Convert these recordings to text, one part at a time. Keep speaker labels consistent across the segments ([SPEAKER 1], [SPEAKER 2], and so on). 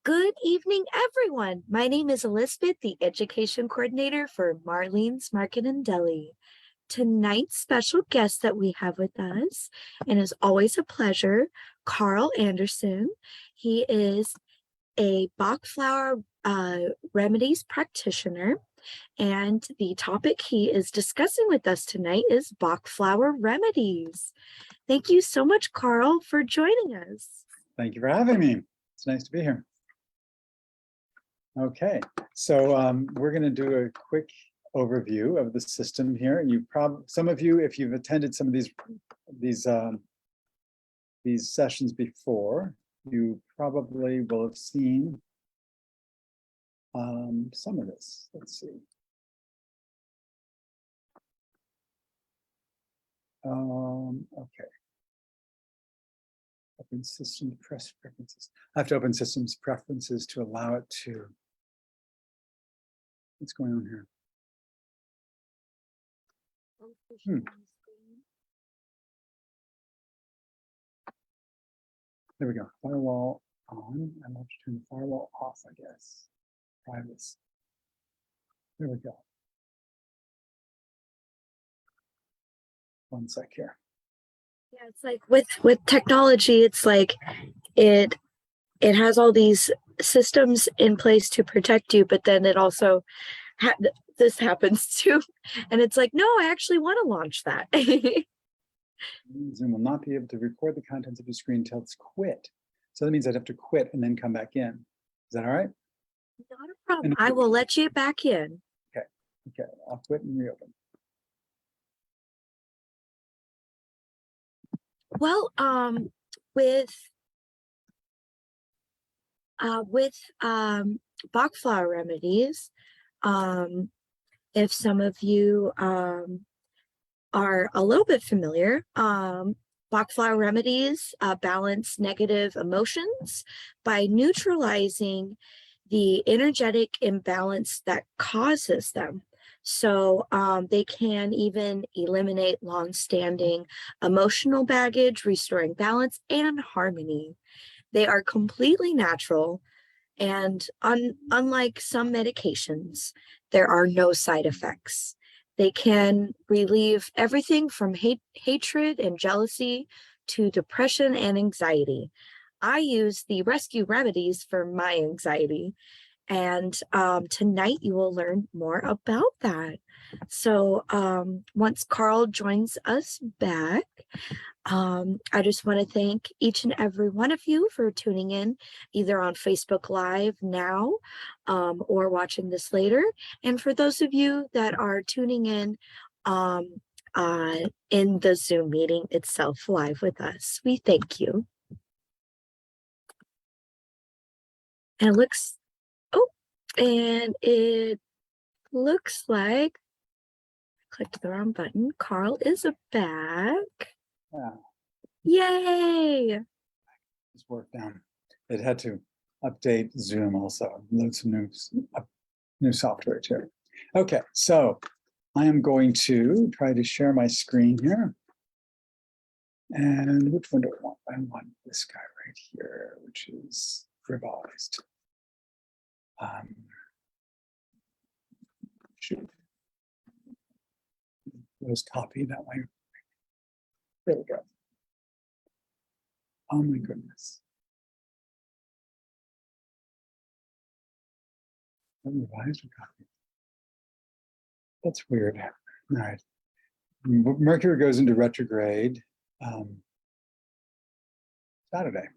[SPEAKER 1] Good evening, everyone. My name is Elizabeth, the Education Coordinator for Marlene's Market and Deli. Tonight's special guest that we have with us, and is always a pleasure, Carl Anderson. He is a Bach Flower Remedies practitioner, and the topic he is discussing with us tonight is Bach Flower Remedies. Thank you so much, Carl, for joining us.
[SPEAKER 2] Thank you for having me. It's nice to be here. Okay, so we're going to do a quick overview of the system here. Some of you, if you've attended some of these sessions before, you probably will have seen some of this. Let's see. Okay. Open system preferences. I have to open systems preferences to allow it to. What's going on here? There we go. Firewall on. I want to turn the firewall off, I guess. Try this. There we go. One sec here.
[SPEAKER 1] Yeah, it's like with technology, it's like it has all these systems in place to protect you, but then it also this happens too, and it's like, no, I actually want to launch that.
[SPEAKER 2] Zoom will not be able to record the contents of your screen until it's quit. So that means I'd have to quit and then come back in. Is that all right?
[SPEAKER 1] Not a problem. I will let you back in.
[SPEAKER 2] Okay. Okay. I'll quit and reopen.
[SPEAKER 1] Well, with Bach Flower Remedies, if some of you are a little bit familiar, Bach Flower Remedies balance negative emotions by neutralizing the energetic imbalance that causes them. So they can even eliminate long-standing emotional baggage, restoring balance and harmony. They are completely natural, and unlike some medications, there are no side effects. They can relieve everything from hatred and jealousy to depression and anxiety. I use the rescue remedies for my anxiety, and tonight you will learn more about that. So once Carl joins us back, I just want to thank each and every one of you for tuning in, either on Facebook Live now or watching this later. And for those of you that are tuning in the Zoom meeting itself live with us, we thank you. And it looks like I clicked the wrong button. Carl is back.
[SPEAKER 2] Yeah.
[SPEAKER 1] Yay!
[SPEAKER 2] It's worked down. It had to update Zoom also, load some new software too. Okay, so I am going to try to share my screen here. And which one do I want? I want this guy right here, which is revised. Shoot. Let's copy that way. There we go. Oh my goodness. Revised or copy? That's weird. All right. Mercury goes into retrograde Saturday.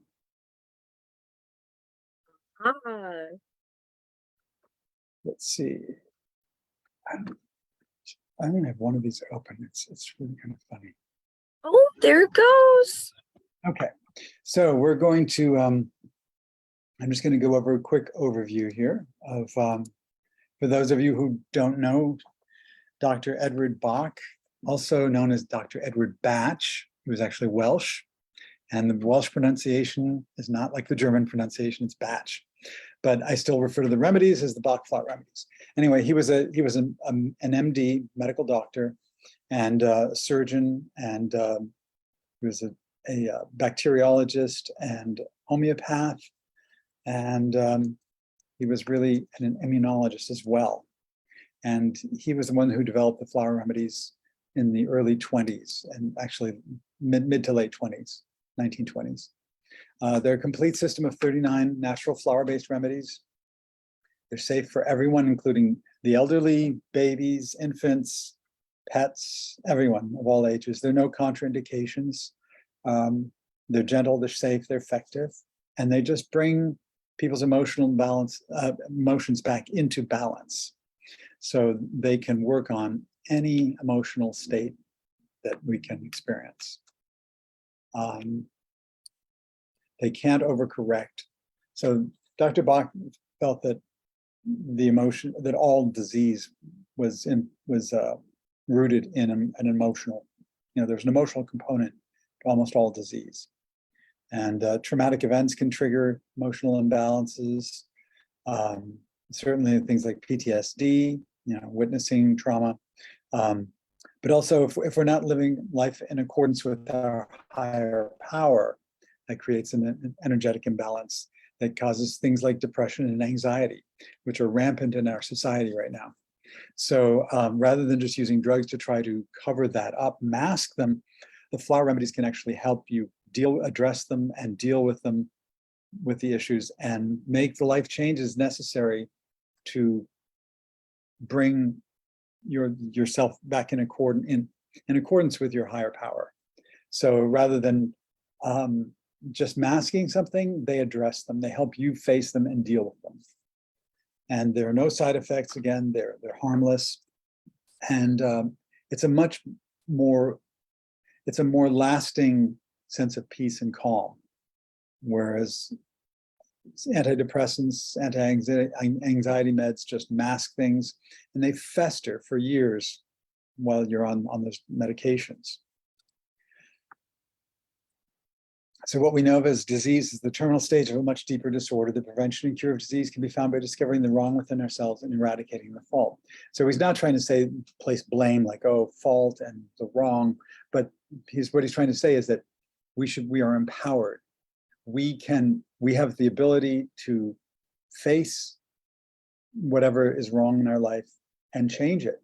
[SPEAKER 2] Let's see. I only have one of these open. It's really kind of funny.
[SPEAKER 1] Oh, there it goes.
[SPEAKER 2] Okay, so we're going to, I'm just going to go over a quick overview here of, for those of you who don't know, Dr. Edward Bach, also known as Dr. Edward Bach, he was actually Welsh, and the Welsh pronunciation is not like the German pronunciation, it's Bach. But I still refer to the remedies as the Bach Flower Remedies. Anyway, he was an MD, medical doctor, and a surgeon, and he was a bacteriologist and homeopath, And he was really an immunologist as well. And he was the one who developed the flower remedies in the early 20s, and actually mid to late 20s, 1920s. They're a complete system of 39 natural flower-based remedies. They're safe for everyone, including the elderly, babies, infants, pets, everyone of all ages. There are no contraindications. They're gentle, they're safe, they're effective, and they just bring people's emotional balance, emotions back into balance. So they can work on any emotional state that we can experience. They can't overcorrect. So Dr. Bach felt that the emotion, that all disease was rooted in an emotional, there's an emotional component to almost all disease. And traumatic events can trigger emotional imbalances. Certainly things like PTSD, witnessing trauma. But also if we're not living life in accordance with our higher power, that creates an energetic imbalance that causes things like depression and anxiety, which are rampant in our society right now. So rather than just using drugs to try to cover that up, mask them, the flower remedies can actually help you address them and deal with them, with the issues, and make the life changes necessary to bring yourself back in accordance with your higher power. So rather than just masking something, they address them. They help you face them and deal with them. And there are no side effects. Again, they're harmless, and it's a more lasting sense of peace and calm. Whereas antidepressants, anti-anxiety meds just mask things, and they fester for years while you're on those medications. So what we know of as disease is the terminal stage of a much deeper disorder. The prevention and cure of disease can be found by discovering the wrong within ourselves and eradicating the fault. So he's not trying to place blame like, oh, fault and the wrong, but what he's trying to say is that we are empowered. We have the ability to face whatever is wrong in our life and change it.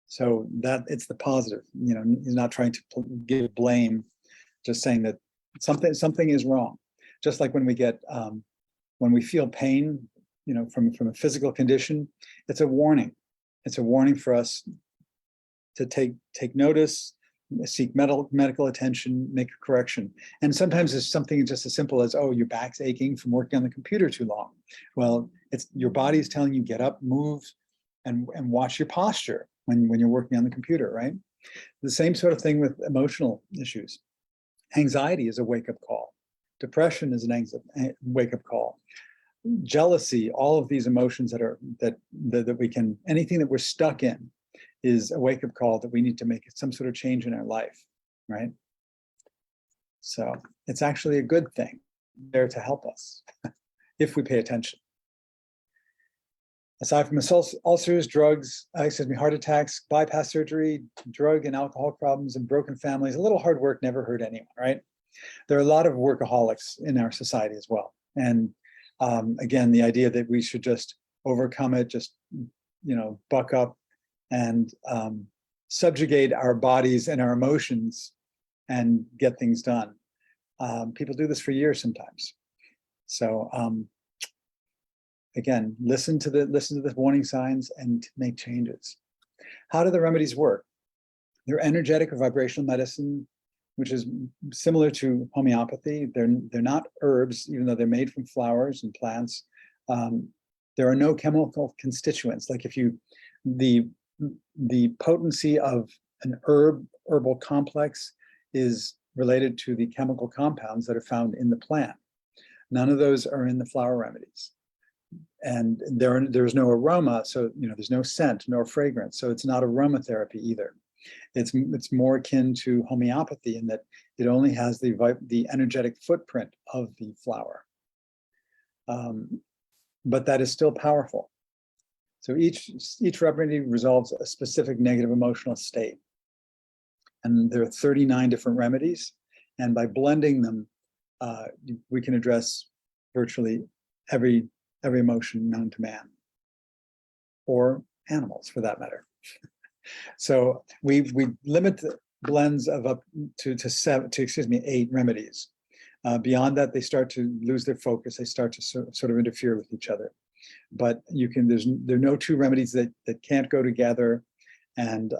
[SPEAKER 2] So that it's the positive. He's not trying to give blame, just saying that something is wrong. Just like when we feel pain, from a physical condition, it's a warning. It's a warning for us to take notice, seek medical attention, make a correction. And sometimes it's something just as simple as, oh, your back's aching from working on the computer too long. Well, it's your body is telling you get up, move, and watch your posture when you're working on the computer, right? The same sort of thing with emotional issues. Anxiety is a wake-up call. Depression is a wake-up call. Jealousy, all of these emotions that we can, anything that we're stuck in is a wake-up call that we need to make some sort of change in our life, right? So it's actually a good thing there to help us if we pay attention. Aside from ulcers, heart attacks, bypass surgery, drug and alcohol problems, and broken families, a little hard work never hurt anyone, right? There are a lot of workaholics in our society as well. And again, the idea that we should just overcome it, just, buck up and subjugate our bodies and our emotions and get things done. People do this for years sometimes. So again, listen to the warning signs and make changes. How do the remedies work? They're energetic or vibrational medicine, which is similar to homeopathy. They're not herbs, even though they're made from flowers and plants. There are no chemical constituents. Like the potency of an herbal complex is related to the chemical compounds that are found in the plant. None of those are in the flower remedies. And there's no aroma, so there's no scent nor fragrance, so it's not aromatherapy either. It's more akin to homeopathy in that it only has the energetic footprint of the flower, but that is still powerful. So each remedy resolves a specific negative emotional state, and there are 39 different remedies, and by blending them, we can address virtually every emotion known to man, or animals for that matter. So we limit the blends of up to 8 remedies. Beyond that, they start to lose their focus. They start to sort of interfere with each other. But there are no 2 remedies that can't go together, and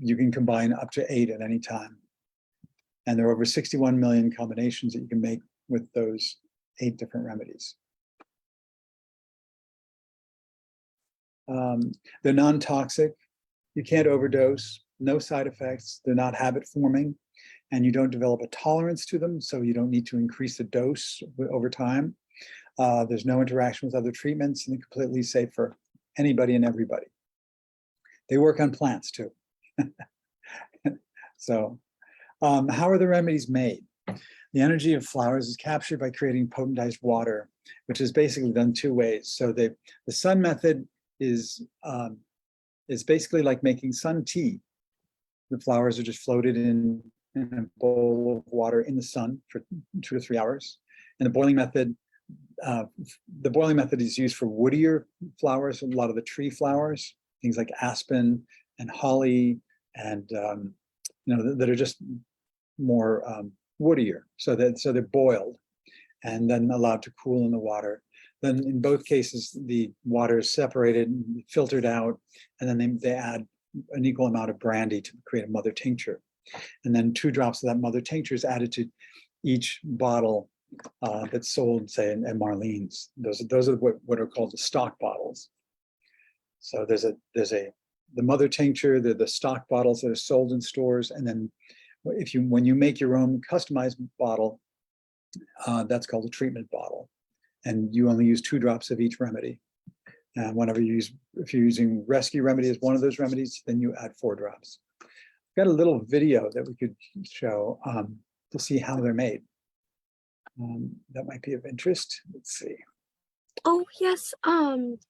[SPEAKER 2] you can combine up to 8 at any time. And there are over 61 million combinations that you can make with those 8 different remedies. They're non-toxic. You can't overdose, no side effects. They're not habit forming, and you don't develop a tolerance to them, so you don't need to increase the dose over time. There's no interaction with other treatments, and they're completely safe for anybody and everybody. They work on plants too. So how are the remedies made? The energy of flowers is captured by creating potentized water, which is basically done 2 ways. So the sun method is basically like making sun tea. The flowers are just floated in a bowl of water in the sun for 2 to 3 hours. And the boiling method is used for woodier flowers, a lot of the tree flowers, things like aspen and holly, and that are just more woodier. So they're boiled and then allowed to cool in the water. Then in both cases, the water is separated, filtered out, and then they add an equal amount of brandy to create a mother tincture. And then 2 drops of that mother tincture is added to each bottle that's sold, say, at Marlene's. Those are what are called the stock bottles. So there's the mother tincture, the stock bottles that are sold in stores, and then when you make your own customized bottle, that's called a treatment bottle. And you only use 2 drops of each remedy. And if you're using rescue remedy as one of those remedies, then you add 4 drops. I've got a little video that we could show to see how they're made. That might be of interest. Let's see.
[SPEAKER 1] Oh, yes.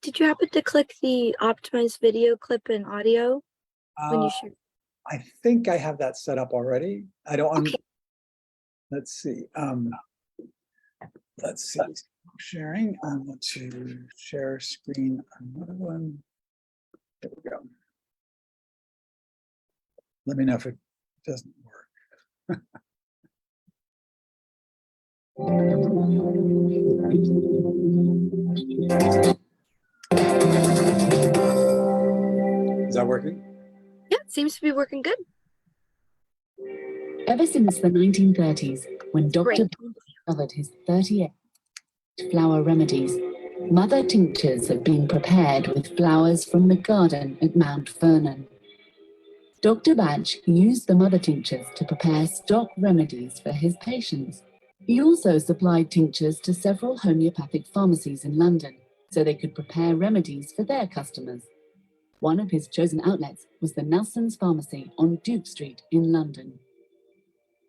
[SPEAKER 1] Did you happen to click the optimized video clip and audio when you shared?
[SPEAKER 2] I think I have that set up already. I don't.
[SPEAKER 1] Okay.
[SPEAKER 2] Let's see. Let's see. Sharing. I want to share screen. Another one. There we go. Let me know if it doesn't work. Is that working?
[SPEAKER 1] Yeah, it seems to be working good.
[SPEAKER 3] Ever since the 1930s, when Dr.
[SPEAKER 1] Great.
[SPEAKER 3] discovered his 38 flower remedies, mother tinctures have been prepared with flowers from the garden at Mount Vernon. Dr. Bach used the mother tinctures to prepare stock remedies for his patients. He also supplied tinctures to several homeopathic pharmacies in London, so they could prepare remedies for their customers. One of his chosen outlets was the Nelson's Pharmacy on Duke Street in London.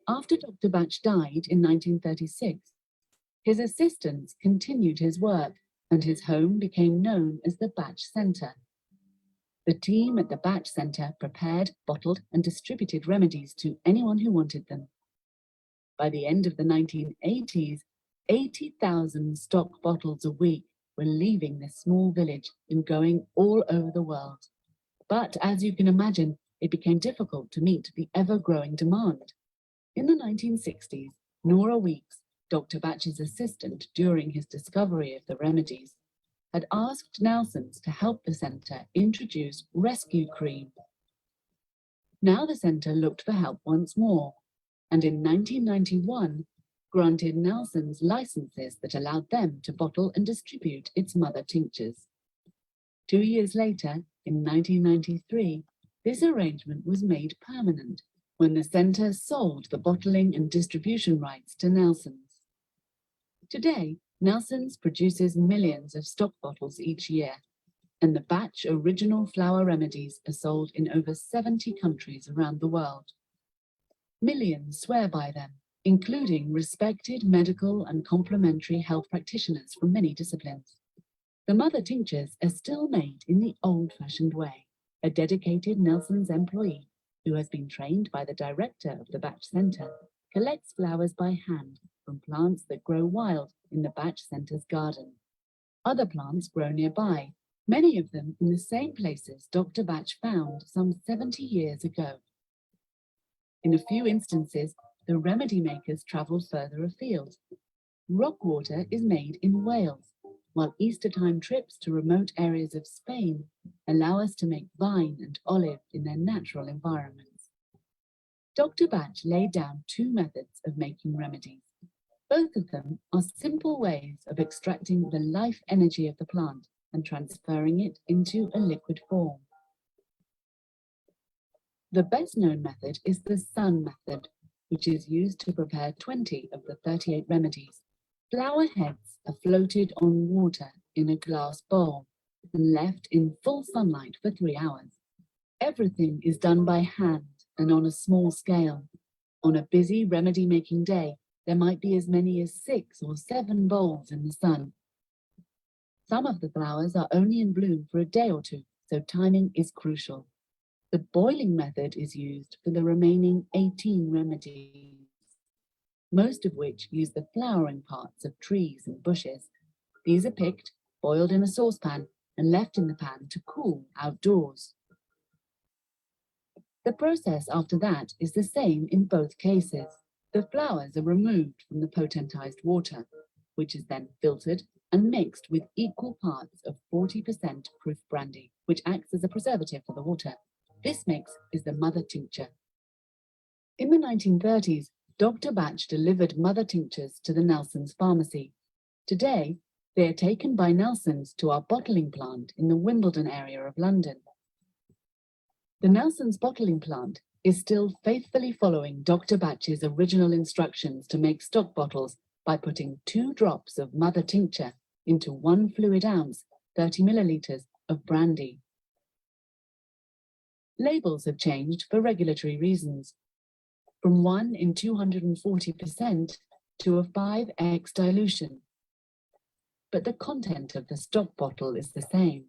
[SPEAKER 3] After Dr. Bach died in 1936, his assistants continued his work, and his home became known as the Bach Centre. The team at the Bach Centre prepared, bottled, and distributed remedies to anyone who wanted them. By the end of the 1980s, 80,000 stock bottles a week were leaving this small village and going all over the world. But as you can imagine, it became difficult to meet the ever-growing demand. In the 1960s, Nora Weeks, Dr. Bach's assistant during his discovery of the remedies, had asked Nelson's to help the centre introduce rescue cream. Now the centre looked for help once more, and in 1991 granted Nelson's licenses that allowed them to bottle and distribute its mother tinctures. 2 years later, in 1993, this arrangement was made permanent when the centre sold the bottling and distribution rights to Nelson's. Today, Nelson's produces millions of stock bottles each year, and the Bach original flower remedies are sold in over 70 countries around the world. Millions swear by them, including respected medical and complementary health practitioners from many disciplines. The mother tinctures are still made in the old-fashioned way. A dedicated Nelson's employee, who has been trained by the director of the Bach Centre, collects flowers by hand from plants that grow wild in the Bach Center's garden. Other plants grow nearby, many of them in the same places Dr. Bach found some 70 years ago. In a few instances, the remedy makers traveled further afield. Rock water is made in Wales, while Easter-time trips to remote areas of Spain allow us to make vine and olive in their natural environments. Dr. Bach laid down two methods of making remedies. Both of them are simple ways of extracting the life energy of the plant and transferring it into a liquid form. The best-known method is the sun method, which is used to prepare 20 of the 38 remedies. Flower heads are floated on water in a glass bowl and left in full sunlight for 3 hours. Everything is done by hand and on a small scale. On a busy remedy-making day, there might be as many as 6 or 7 bowls in the sun. Some of the flowers are only in bloom for a day or two, so timing is crucial. The boiling method is used for the remaining 18 remedies, most of which use the flowering parts of trees and bushes. These are picked, boiled in a saucepan, and left in the pan to cool outdoors. The process after that is the same in both cases. The flowers are removed from the potentized water, which is then filtered and mixed with equal parts of 40% proof brandy, which acts as a preservative for the water. This mix is the mother tincture. In the 1930s, Dr. Bach delivered mother tinctures to the Nelson's pharmacy. Today, they are taken by Nelson's to our bottling plant in the Wimbledon area of London. The Nelson's bottling plant is still faithfully following Dr. Bach's original instructions to make stock bottles by putting 2 drops of mother tincture into 1 fluid ounce, 30 milliliters of brandy. Labels have changed for regulatory reasons, from 1 in 240% to a 5x dilution. But the content of the stock bottle is the same.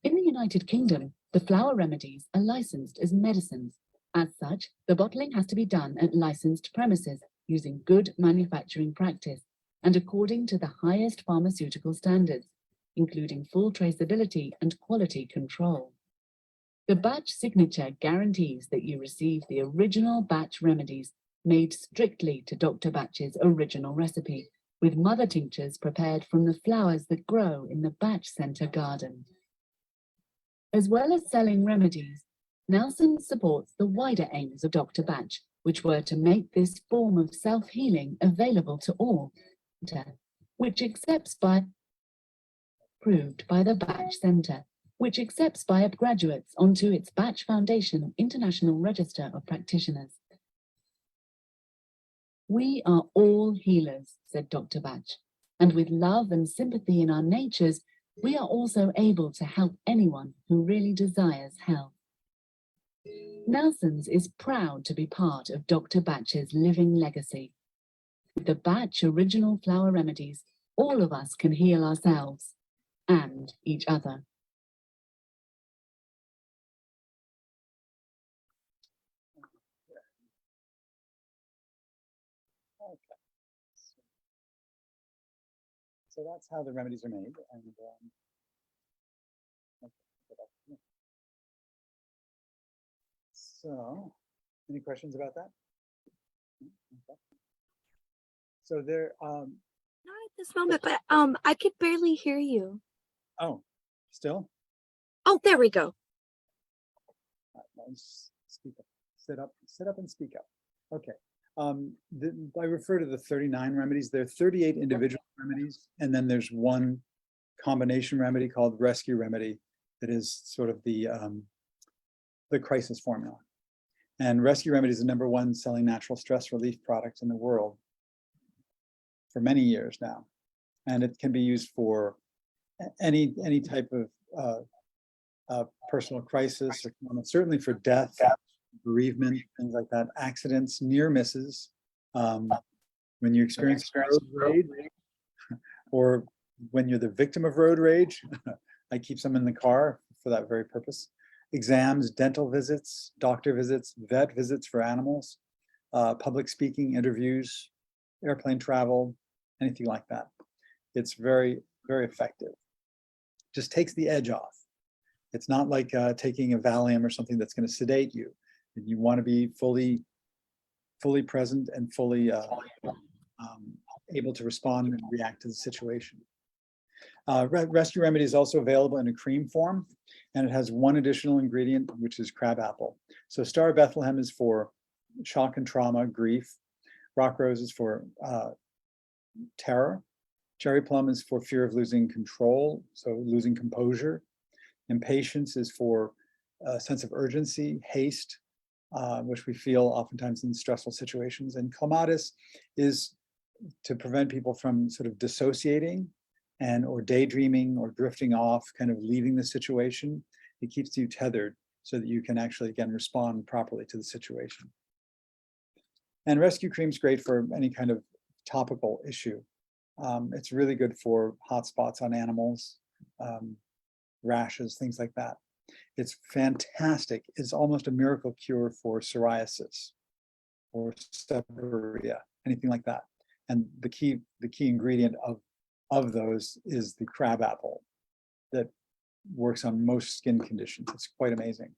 [SPEAKER 3] In the United Kingdom, the flower remedies are licensed as medicines. As such, the bottling has to be done at licensed premises using good manufacturing practice and according to the highest pharmaceutical standards, including full traceability and quality control. The Bach signature guarantees that you receive the original Bach remedies made strictly to Dr. Bach's original recipe, with mother tinctures prepared from the flowers that grow in the Bach Center garden. As well as selling remedies, Nelson supports the wider aims of Dr. Bach, which were to make this form of self-healing available to all, which accepts by approved by the Bach Center, which accepts BIAP graduates onto its Bach Foundation International Register of Practitioners. We are all healers, said Dr. Bach, and with love and sympathy in our natures, we are also able to help anyone who really desires help. Nelson's is proud to be part of Dr. Bach's living legacy. With the Bach original flower remedies, all of us can heal ourselves and each other.
[SPEAKER 2] Okay. So that's how the remedies are made. And so, any questions about that? Okay. So there.
[SPEAKER 1] Not at this moment, but I could barely hear you.
[SPEAKER 2] Oh, still?
[SPEAKER 1] Oh, there we go.
[SPEAKER 2] Speak up. Sit up and speak up. Okay. I refer to the 39 remedies. There are 38 individual remedies, and then there's one combination remedy called rescue remedy that is sort of the crisis formula. And rescue remedy is the #1 selling natural stress relief product in the world for many years now, and it can be used for any type of personal crisis, or certainly for death, bereavement, things like that, accidents, near misses, when you experience road rage, or when you're the victim of road rage. I keep some in the car for that very purpose. Exams, dental visits, doctor visits, vet visits for animals, public speaking, interviews, airplane travel, anything like that. It's very, very effective. Just takes the edge off. It's not like taking a Valium or something that's going to sedate you. You want to be fully present and fully able to respond and react to the situation. Rescue Remedy is also available in a cream form, and it has one additional ingredient, which is crabapple. So Star of Bethlehem is for shock and trauma, grief. Rock Rose is for terror. Cherry Plum is for fear of losing control, so losing composure. Impatience is for a sense of urgency, haste, which we feel oftentimes in stressful situations. And Clematis is to prevent people from sort of dissociating or daydreaming or drifting off, kind of leaving the situation. It keeps you tethered so that you can actually, again, respond properly to the situation. And Rescue Cream is great for any kind of topical issue. It's really good for hot spots on animals, rashes, things like that. It's fantastic. It's almost a miracle cure for psoriasis or seborrhea, anything like that. And the key ingredient of those is the crabapple that works on most skin conditions. It's quite amazing.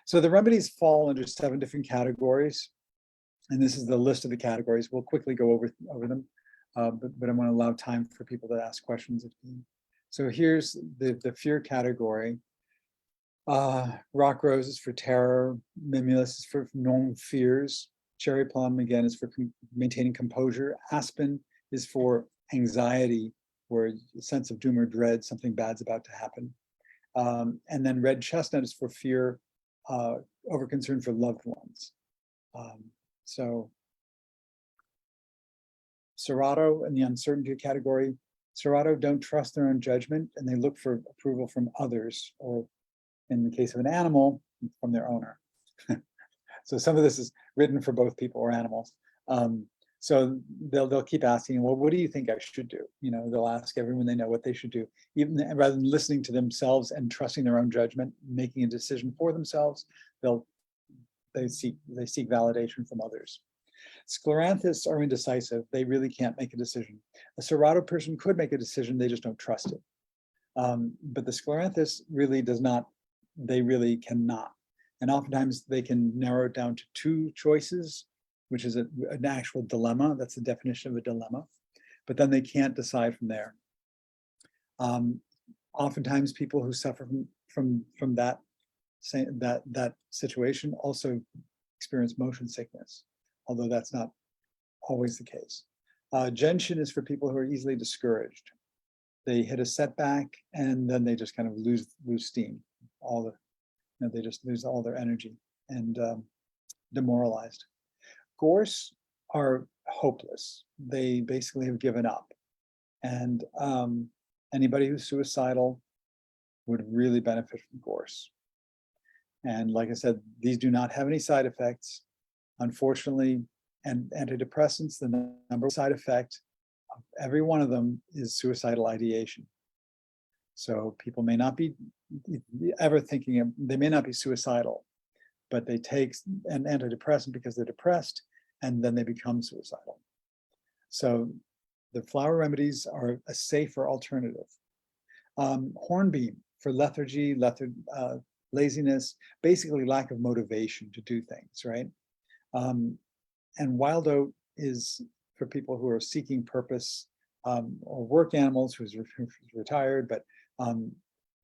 [SPEAKER 2] So the remedies fall under 7 different categories. And this is the list of the categories. We'll quickly go over them, but I want to allow time for people to ask questions. So here's the fear category. Rock Rose is for terror. Mimulus is for known fears. Cherry Plum, again, is for maintaining composure. Aspen is for anxiety, where a sense of doom or dread, something bad's about to happen. And then Red Chestnut is for fear, over concern for loved ones. So Serato in the uncertainty category. Serato don't trust their own judgment, and they look for approval from others, or in the case of an animal, from their owner. So some of this is written for both people or animals. So they'll keep asking, well, what do you think I should do? You know, they'll ask everyone they know what they should do, even rather than listening to themselves and trusting their own judgment, making a decision for themselves. They seek validation from others. Scleranthists are indecisive. They really can't make a decision. A Serato person could make a decision, they just don't trust it. But the Scleranthist really does not, they really cannot. And oftentimes they can narrow it down to 2 choices, which is an actual dilemma. That's the definition of a dilemma. But then they can't decide from there. Oftentimes people who suffer from that situation also experience motion sickness, although that's not always the case. Gentian is for people who are easily discouraged. They hit a setback and then they just kind of lose steam. They just lose all their energy and demoralized. Gorse are hopeless. They basically have given up. And anybody who's suicidal would really benefit from Gorse. And like I said, these do not have any side effects. Unfortunately, and antidepressants, the number one side effect of every one of them is suicidal ideation. So people may not be ever thinking they may not be suicidal, but they take an antidepressant because they're depressed, and then they become suicidal. So the flower remedies are a safer alternative. Hornbeam for lethargy, laziness, basically lack of motivation to do things, right? And wild oat is for people who are seeking purpose, or work animals who's retired, but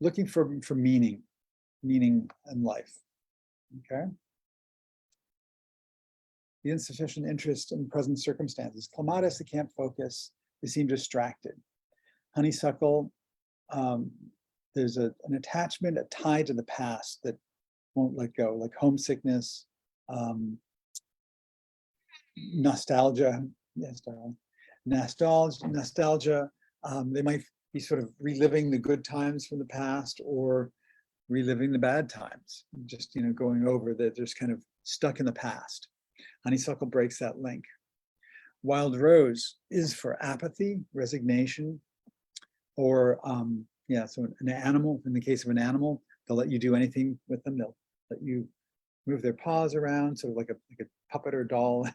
[SPEAKER 2] looking for meaning in life, okay? The insufficient interest in present circumstances. Clematis, they can't focus, they seem distracted. Honeysuckle, there's an attachment, a tie to the past that won't let go, like homesickness, nostalgia, yes, darling. Nostalgia, they might be sort of reliving the good times from the past or reliving the bad times, just, going over that, just kind of stuck in the past. Honeysuckle breaks that link. Wild rose is for apathy, resignation, or so an animal, in the case of an animal, they'll let you do anything with them. They'll let you move their paws around, sort of like a puppet or doll.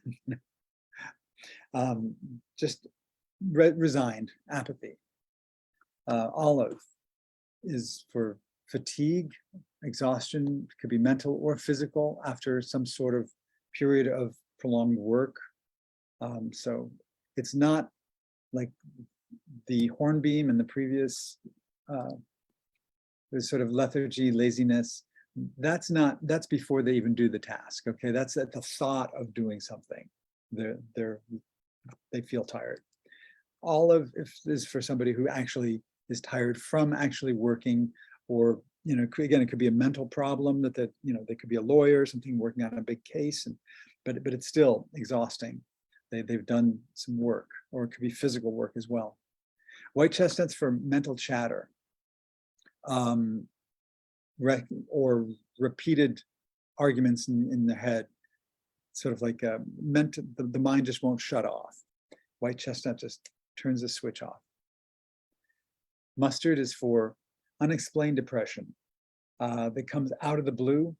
[SPEAKER 2] Just resigned, apathy. Olive is for fatigue, exhaustion, could be mental or physical after some sort of period of prolonged work. So it's not like the hornbeam in the previous, there's sort of lethargy, laziness. That's before they even do the task. Okay, that's at the thought of doing something. They feel tired. Olive is for somebody who actually is tired from actually working, or again, it could be a mental problem that they could be a lawyer or something working on a big case, but it's still exhausting. They've done some work, or it could be physical work as well. White chestnuts for mental chatter, or repeated arguments in the head, sort of like the mind just won't shut off. White chestnut just turns the switch off. Mustard is for unexplained depression that comes out of the blue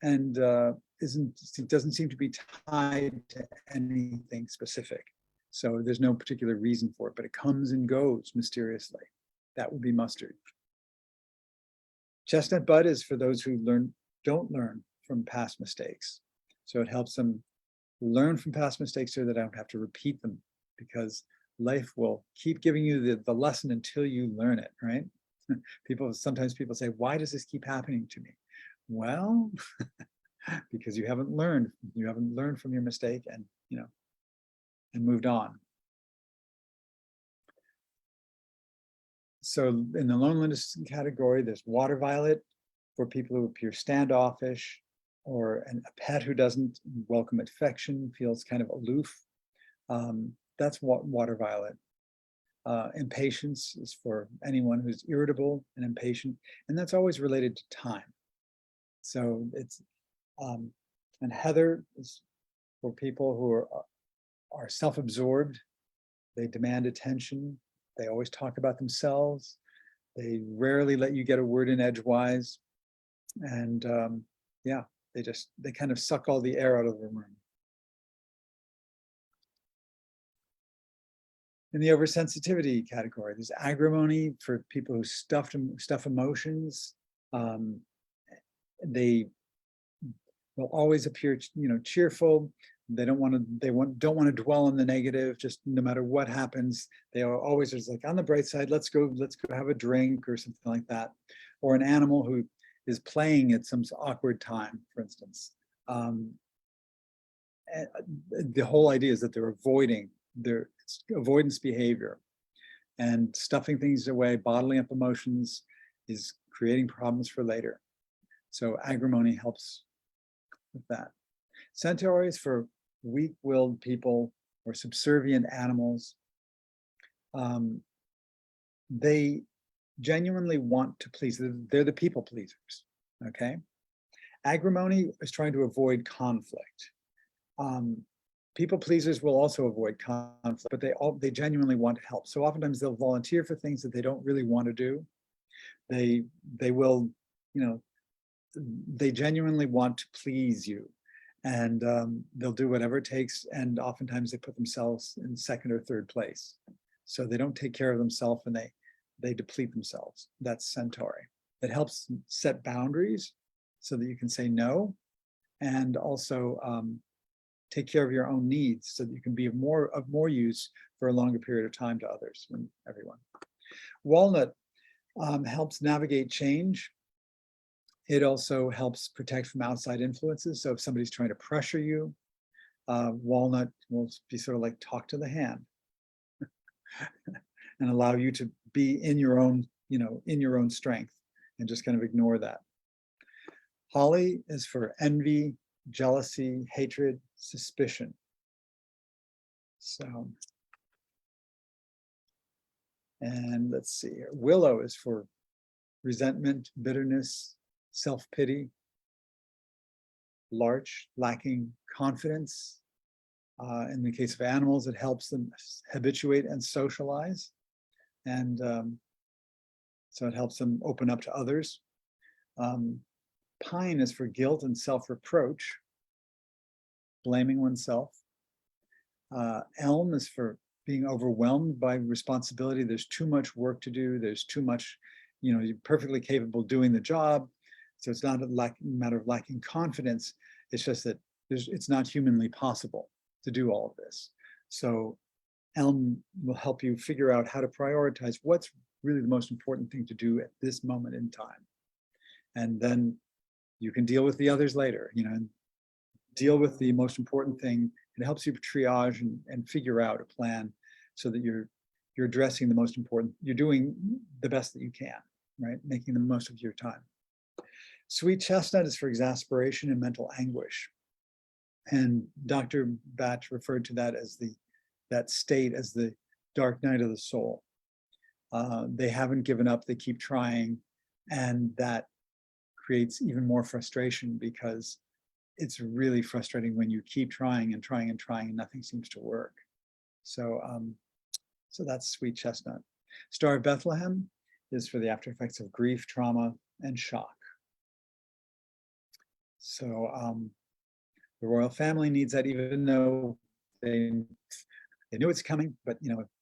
[SPEAKER 2] and doesn't seem to be tied to anything specific. So there's no particular reason for it, but it comes and goes mysteriously. That would be mustard. Chestnut bud is for those who don't learn from past mistakes. So it helps them learn from past mistakes so that I don't have to repeat them, because life will keep giving you the lesson until you learn it, right? Sometimes people say, why does this keep happening to me? Well, because you haven't learned from your mistake and moved on. So in the loneliness category, there's water violet for people who appear standoffish, or a pet who doesn't welcome affection, feels kind of aloof. That's water violet. Impatience is for anyone who's irritable and impatient, and that's always related to time. So it's, and heather is for people who are self-absorbed. They demand attention. They always talk about themselves. They rarely let you get a word in edgewise. And yeah, they kind of suck all the air out of the room. In the oversensitivity category, there's agrimony for people who stuff emotions. They will always appear, cheerful. They don't want to dwell on the negative. Just no matter what happens, they are always just like, on the bright side, let's go have a drink or something like that. Or an animal who is playing at some awkward time, for instance. The whole idea is that they're avoiding their avoidance behavior, and stuffing things away, bottling up emotions, is creating problems for later. So agrimony helps with that. Centaur is for weak-willed people or subservient animals. They genuinely want to please. They're the people pleasers, okay? Agrimony is trying to avoid conflict. People pleasers will also avoid conflict, but they genuinely want to help. So oftentimes they'll volunteer for things that they don't really want to do. They will, they genuinely want to please you, and they'll do whatever it takes. And oftentimes they put themselves in second or third place. So they don't take care of themselves, and they deplete themselves. That's Centauri. It helps set boundaries so that you can say no, and also take care of your own needs so that you can be of more use for a longer period of time to others and everyone. Walnut helps navigate change. It also helps protect from outside influences. So if somebody's trying to pressure you, walnut will be sort of like talk to the hand and allow you to be in your own, in your own strength, and just kind of ignore that. Holly is for envy, jealousy, hatred, suspicion. So, and let's see here. Willow is for resentment, bitterness, self-pity. Larch, lacking confidence. In the case of animals, it helps them habituate and socialize. And so it helps them open up to others. Pine is for guilt and self-reproach, blaming oneself. Elm is for being overwhelmed by responsibility. There's too much work to do. There's too much, you're perfectly capable doing the job. So it's not a matter of lacking confidence. It's just that it's not humanly possible to do all of this. So ELM will help you figure out how to prioritize what's really the most important thing to do at this moment in time. And then you can deal with the others later, and deal with the most important thing. It helps you triage and figure out a plan so that you're addressing the most important, you're doing the best that you can, right? Making the most of your time. Sweet chestnut is for exasperation and mental anguish. And Dr. Batch referred to that as that state as the dark night of the soul. They haven't given up, they keep trying, and that creates even more frustration because it's really frustrating when you keep trying and trying and trying and nothing seems to work. So, so that's sweet chestnut. Star of Bethlehem is for the after effects of grief, trauma, and shock. So the royal family needs that, even though they knew it's coming, but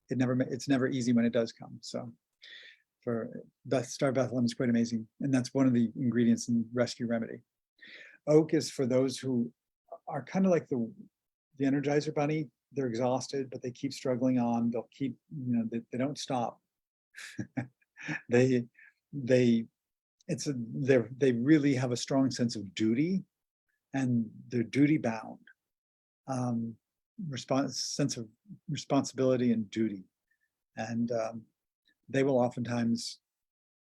[SPEAKER 2] it's never easy when it does come. So for Star of Bethlehem is quite amazing, and that's one of the ingredients in Rescue Remedy. Oak is for those who are kind of like the Energizer Bunny. They're exhausted, but they keep struggling on. They'll keep, they don't stop. They really have a strong sense of duty, and they're duty bound. Sense of responsibility and duty, and they will oftentimes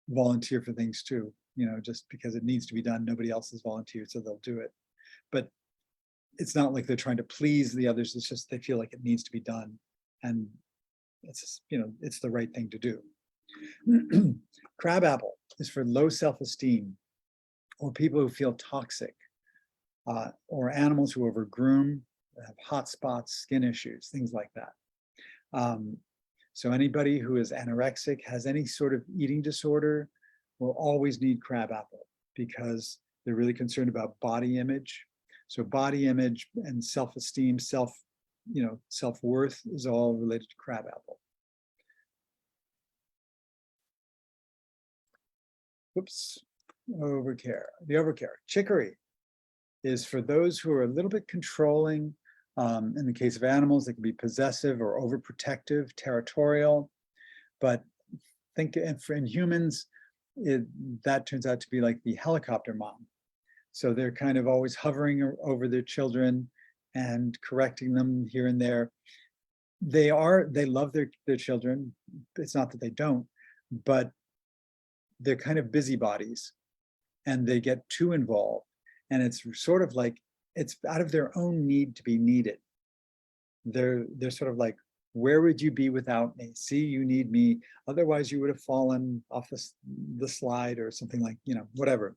[SPEAKER 2] volunteer for things too. Just because it needs to be done, nobody else has volunteered, so they'll do it. But it's not like they're trying to please the others. It's just they feel like it needs to be done, and it's it's the right thing to do. Crabapple is for low self-esteem, or people who feel toxic, or animals who overgroom, have hot spots, skin issues, things like that. So anybody who is anorexic, has any sort of eating disorder, will always need crabapple because they're really concerned about body image. So body image and self-esteem, self-worth is all related to crabapple. Whoops, overcare. The overcare. Chicory is for those who are a little bit controlling. In the case of animals, they can be possessive or overprotective, territorial. But think in humans, that turns out to be like the helicopter mom. So they're kind of always hovering over their children and correcting them here and there. They love their children. It's not that they don't, but they're kind of busybodies, and they get too involved. And it's sort of like, it's out of their own need to be needed. They're sort of like, where would you be without me? See, you need me. Otherwise you would have fallen off the slide or something like, whatever.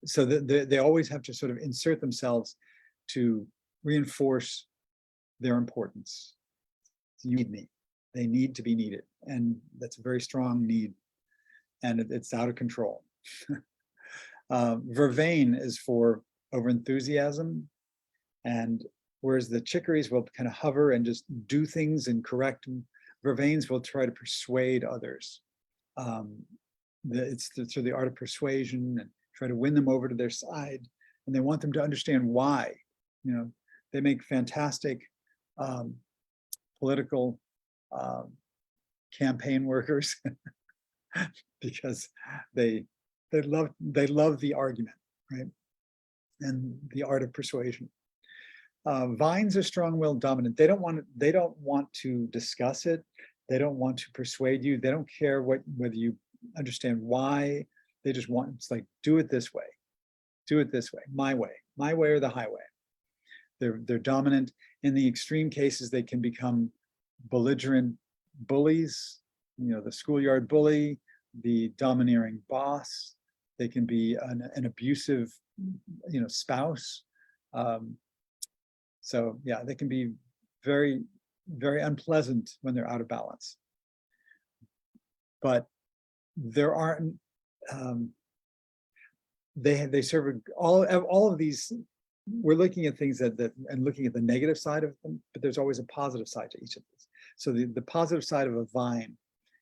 [SPEAKER 2] So they always have to sort of insert themselves to reinforce their importance. You need me. They need to be needed. And that's a very strong need. And it's out of control. Vervain is for overenthusiasm, and whereas the chicories will kind of hover and just do things and correct, vervains will try to persuade others. It's through the art of persuasion, and try to win them over to their side, and they want them to understand why. They make fantastic political campaign workers because they love the argument, right? And the art of persuasion. Vines are strong-willed dominant. They don't want to discuss it. They don't want to persuade you. They don't care whether you understand why. They just want, it's like, do it this way. Do it this way, my way or the highway. They're dominant. In the extreme cases, they can become belligerent bullies, the schoolyard bully, the domineering boss. They can be an abusive, spouse. So yeah, they can be very, very unpleasant when they're out of balance. But there aren't, they serve all of these. We're looking at things that and looking at the negative side of them, but there's always a positive side to each of these. So the positive side of a vine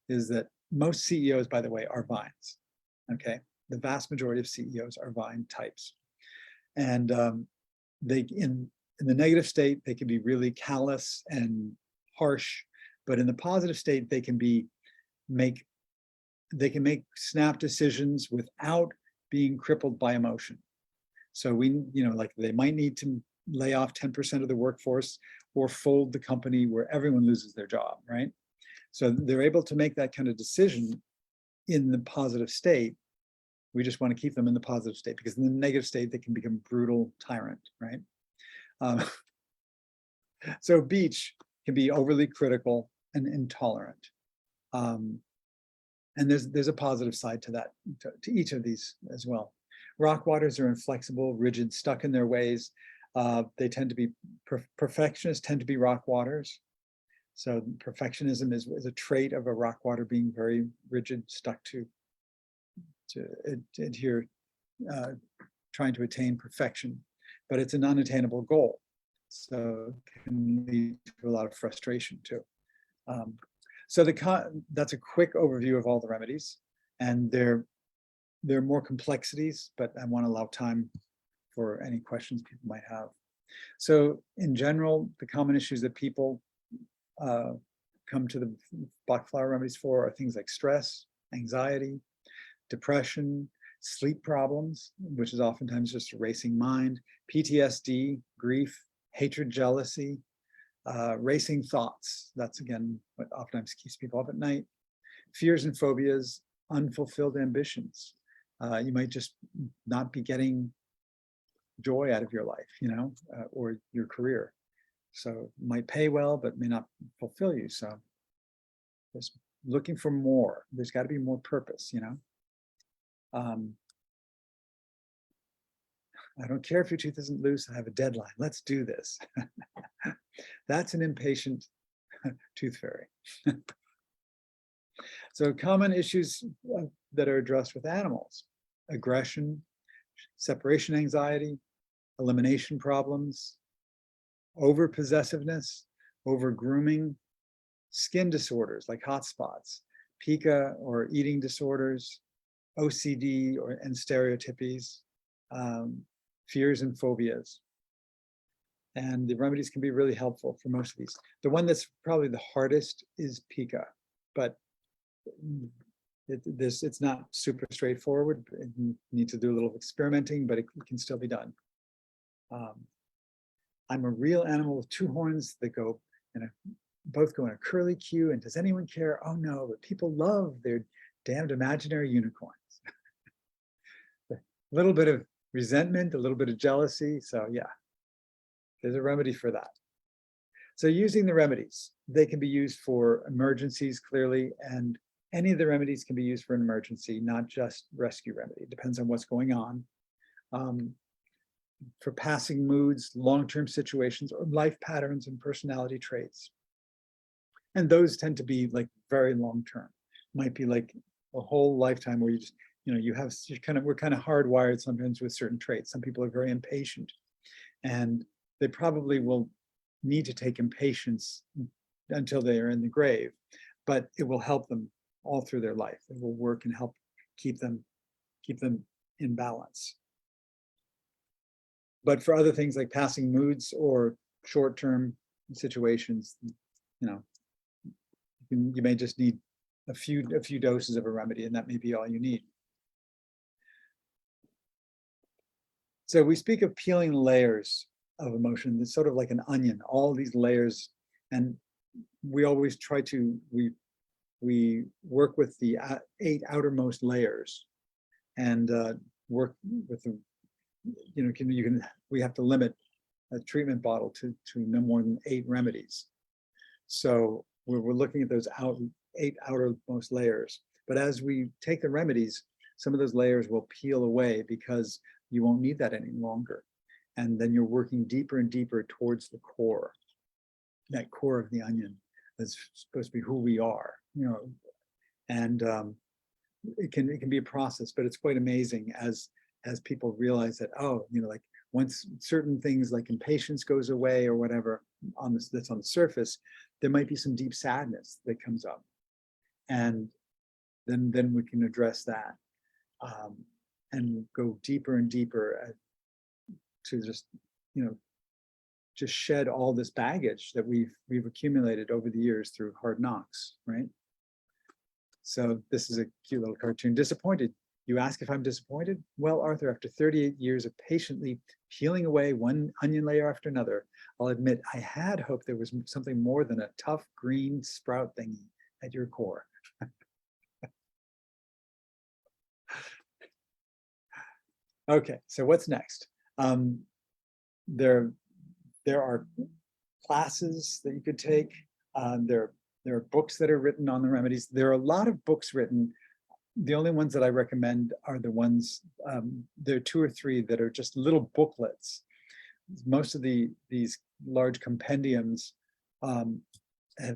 [SPEAKER 2] is that most CEOs, by the way, are vines. Okay, the vast majority of CEOs are vine types, and they in the negative state they can be really callous and harsh, but in the positive state they can make snap decisions without being crippled by emotion. So like they might need to lay off 10% of the workforce or fold the company where everyone loses their job, right? So they're able to make that kind of decision in the positive state. We just want to keep them in the positive state, because in the negative state, they can become brutal tyrant, right? So beach can be overly critical and intolerant. And there's a positive side to that, to each of these as well. Rock waters are inflexible, rigid, stuck in their ways. They tend to be, perfectionists tend to be rock waters. So perfectionism is a trait of a rock water, being very rigid, stuck to adhere, trying to attain perfection, but it's an unattainable goal. So it can lead to a lot of frustration too. So that's a quick overview of all the remedies, and there are more complexities, but I want to allow time for any questions people might have. So in general, the common issues that people come to the Bach Flower Remedies for are things like stress, anxiety, depression, sleep problems, which is oftentimes just a racing mind, PTSD, grief, hatred, jealousy, racing thoughts. That's again what oftentimes keeps people up at night. Fears and phobias, unfulfilled ambitions. You might just not be getting joy out of your life, or your career. So it might pay well, but may not fulfill you. So just looking for more. There's got to be more purpose, I don't care if your tooth isn't loose. I have a deadline. Let's do this. That's an impatient tooth fairy. So common issues that are addressed with animals: aggression, separation anxiety, elimination problems, over possessiveness, over grooming, skin disorders like hot spots, pica or eating disorders, OCD and stereotypies, fears and phobias. And the remedies can be really helpful for most of these. The one that's probably the hardest is pica, but it's not super straightforward. You need to do a little experimenting, but it can still be done. I'm a real animal with two horns that go both go in a curly Q. And does anyone care? Oh no, but people love their damned imaginary unicorns. A little bit of resentment, a little bit of jealousy. So yeah, there's a remedy for that. So using the remedies, they can be used for emergencies clearly, and any of the remedies can be used for an emergency, not just rescue remedy. It depends on what's going on. For passing moods, long-term situations, or life patterns and personality traits. And those tend to be like very long-term. Might be like a whole lifetime where you just, we're kind of hardwired sometimes with certain traits. Some people are very impatient, and they probably will need to take impatience until they are in the grave, but it will help them all through their life. It will work and help keep them in balance. But for other things like passing moods or short-term situations, you may just need a few doses of a remedy, and that may be all you need. So we speak of peeling layers of emotion. It's sort of like an onion, all these layers, and we always try to we work with the 8 outermost layers, and work with the we have to limit a treatment bottle to no more than 8 remedies. So we're looking at those 8 outermost layers. But as we take the remedies, some of those layers will peel away because you won't need that any longer. And then you're working deeper and deeper towards the core, that core of the onion that's supposed to be who we are, and it can be a process, but it's quite amazing as people realize that, like once certain things like impatience goes away or whatever on this that's on the surface, there might be some deep sadness that comes up, and then we can address that and go deeper and deeper to just just shed all this baggage that we've accumulated over the years through hard knocks, right? So this is a cute little cartoon. Disappointed. You ask if I'm disappointed? Well, Arthur, after 38 years of patiently peeling away one onion layer after another, I'll admit I had hoped there was something more than a tough green sprout thingy at your core. Okay, so what's next? There are classes that you could take. There are books that are written on the remedies. There are a lot of books written. The only ones that I recommend are the ones, there are 2 or 3 that are just little booklets. Most of these large compendiums,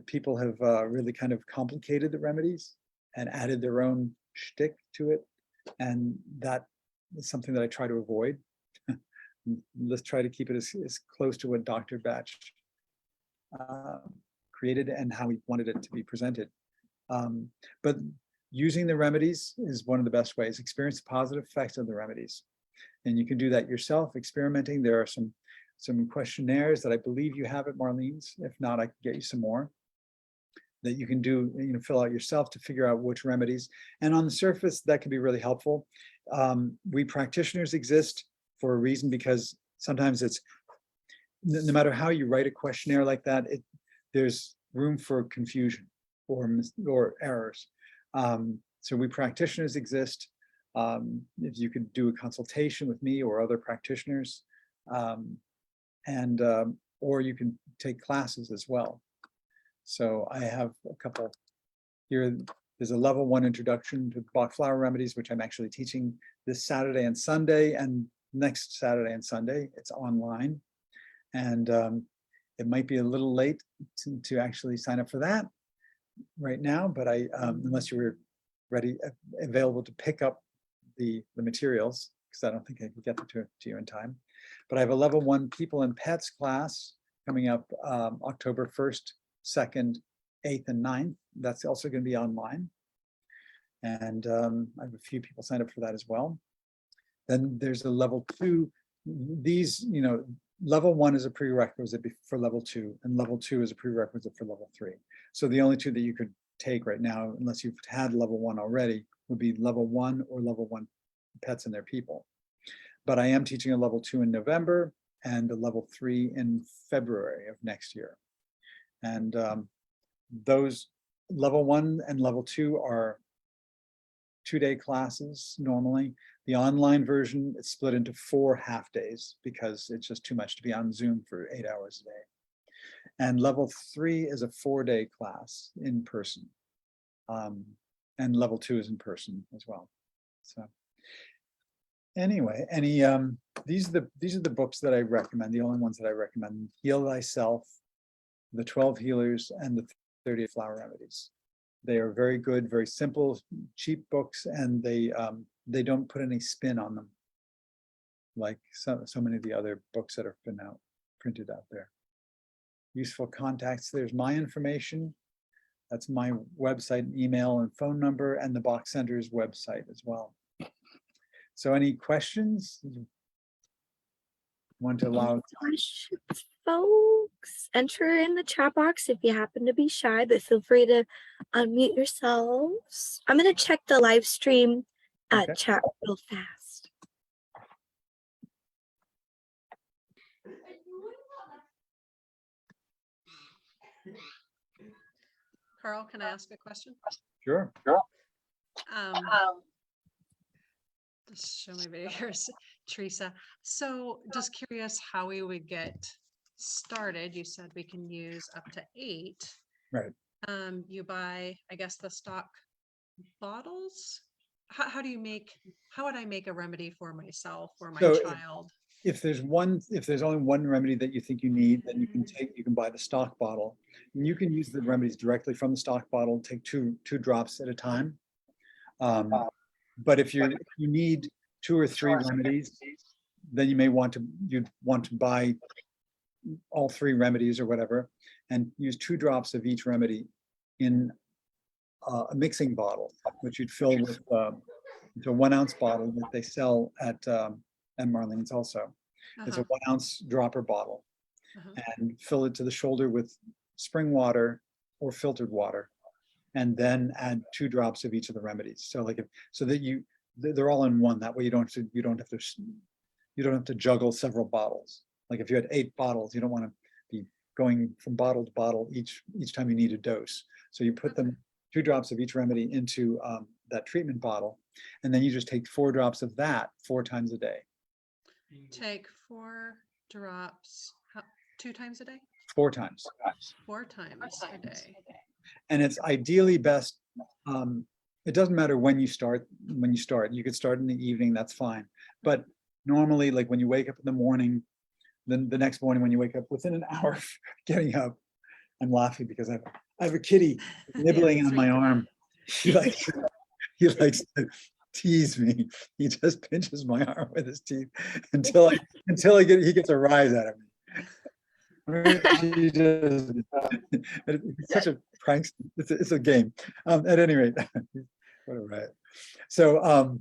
[SPEAKER 2] people have really kind of complicated the remedies and added their own shtick to it. And that is something that I try to avoid. Let's try to keep it as close to what Dr. Bach created and how he wanted it to be presented. But using the remedies is one of the best ways. Experience the positive effects of the remedies. And you can do that yourself, experimenting. There are some questionnaires that I believe you have at Marlene's. If not, I can get you some more that you can do, fill out yourself to figure out which remedies. And on the surface, that can be really helpful. We practitioners exist for a reason, because sometimes it's, no matter how you write a questionnaire like that, there's room for confusion or errors. So we practitioners exist. If you could do a consultation with me or other practitioners, or you can take classes as well. So I have a couple here. There's a level 1 introduction to Bach Flower Remedies, which I'm actually teaching this Saturday and Sunday, and next Saturday and Sunday. It's online. And it might be a little late to actually sign up for that right now, but unless you were available to pick up the materials, because I don't think I can get them to you in time. But I have a level 1 People and Pets class coming up October 1st, 2nd, 8th, and 9th. That's also going to be online. And I have a few people signed up for that as well. Then there's a level 2. These, level 1 is a prerequisite for level 2, and level 2 is a prerequisite for level 3. So the only 2 that you could take right now, unless you've had level 1 already, would be level 1 or level 1 Pets and Their People. But I am teaching a level 2 in November and a level 3 in February of next year. And those level 1 and level 2 are 2-day classes normally. The online version is split into 4 half days because it's just too much to be on Zoom for 8 hours a day. And level 3 is a 4-day class in person. And level 2 is in person as well. So anyway, these are the books that I recommend, the only ones that I recommend: Heal Thyself, The 12 Healers, and The 30 Flower Remedies. They are very good, very simple, cheap books, and they don't put any spin on them like so many of the other books that have been printed out there. Useful contacts. There's my information. That's my website, email, and phone number, and the Bach Center's website as well. So any questions? Want to allow
[SPEAKER 1] Questions, folks? Enter in the chat box if you happen to be shy, but feel free to unmute yourselves. I'm going to check the live stream chat real fast.
[SPEAKER 4] Carl, can I ask a question?
[SPEAKER 2] Sure.
[SPEAKER 4] Just show my video here, Teresa. So just curious how we would get started. You said we can use up to 8.
[SPEAKER 2] Right.
[SPEAKER 4] You buy, I guess, the stock bottles. How would I make a remedy for myself or my child?
[SPEAKER 2] If there's only one remedy that you think you need, then you can buy the stock bottle. And you can use the remedies directly from the stock bottle, take two drops at a time. But if you need 2 or 3 remedies, then you may you'd want to buy all 3 remedies or whatever, and use 2 drops of each remedy in a mixing bottle, which you'd fill with it's a 1 ounce bottle that they sell at Marlene's also. It's a 1 ounce dropper bottle, and fill it to the shoulder with spring water or filtered water, and then add 2 drops of each of the remedies. So like so that they're all in one. That way you don't have to juggle several bottles. Like if you had 8 bottles, you don't want to be going from bottle to bottle each time you need a dose. So you put them 2 drops of each remedy into that treatment bottle, and then you just take 4 drops of that 4 times a day.
[SPEAKER 4] Take 4 drops, 2 times a day?
[SPEAKER 2] 4 times.
[SPEAKER 4] 4 times a day.
[SPEAKER 2] And it's ideally best. It doesn't matter when you start. You could start in the evening, that's fine. But normally, like when you wake up in the morning, then the next morning when you wake up, within an hour of getting up, I'm laughing because I have a kitty nibbling on my arm. He likes to tease me. He just pinches my arm with his teeth until he gets a rise out of me. It's such a prank. It's a game. At any rate, what a riot. So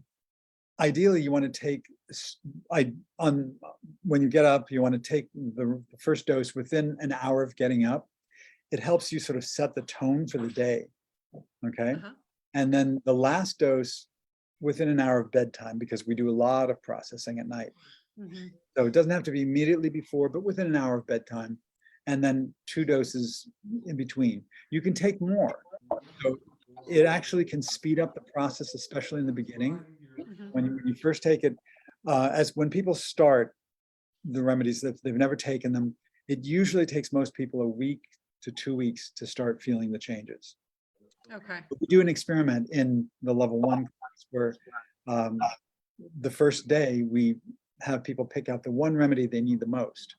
[SPEAKER 2] ideally, you want to take when you get up, you want to take the first dose within an hour of getting up. It helps you sort of set the tone for the day. Okay. And then the last dose within an hour of bedtime, because we do a lot of processing at night. So it doesn't have to be immediately before, but within an hour of bedtime, and then 2 doses in between. You can take more. So it actually can speed up the process, especially in the beginning. When you first take it, when people start the remedies, that they've never taken them, it usually takes most people a week to 2 weeks to start feeling the changes.
[SPEAKER 4] Okay.
[SPEAKER 2] We do an experiment in the level 1 class where the first day we have people pick out the 1 remedy they need the most.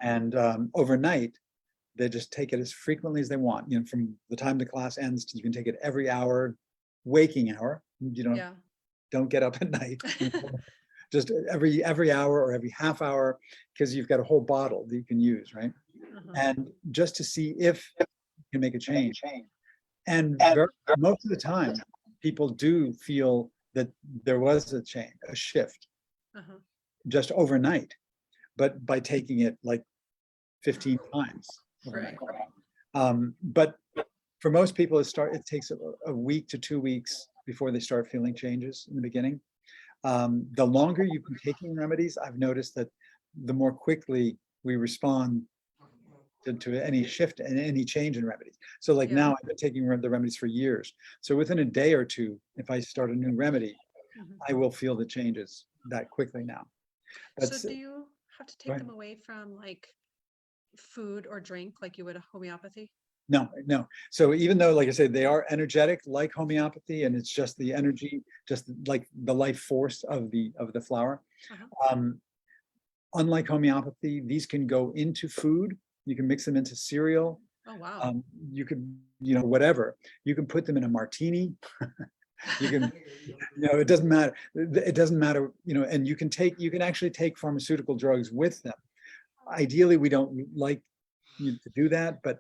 [SPEAKER 2] And overnight, they just take it as frequently as they want. From the time the class ends, you can take it every hour, waking hour. You don't get up at night. Just every hour or every half hour, because you've got a whole bottle that you can use, right? And just to see if you can make a change. And most of the time, people do feel that there was a change, a shift, just overnight. But by taking it like 15 times.
[SPEAKER 4] Right.
[SPEAKER 2] But for most people, it takes a week to 2 weeks before they start feeling changes in the beginning. The longer you've been taking remedies, I've noticed that the more quickly we respond to any shift and any change in remedies. So like now I've been taking the remedies for years. So within a day or 2, if I start a new remedy, I will feel the changes that quickly now.
[SPEAKER 4] So do you have to take them away from like food or drink like you would a homeopathy?
[SPEAKER 2] No. So even though, like I said, they are energetic like homeopathy, and it's just the energy, just like the life force of the flower. Unlike homeopathy, these can go into food. You can mix them into cereal.
[SPEAKER 4] Oh, wow.
[SPEAKER 2] You could, whatever. You can put them in a martini. You can, it doesn't matter. It doesn't matter, and you can actually take pharmaceutical drugs with them. Ideally, we don't like you to do that, but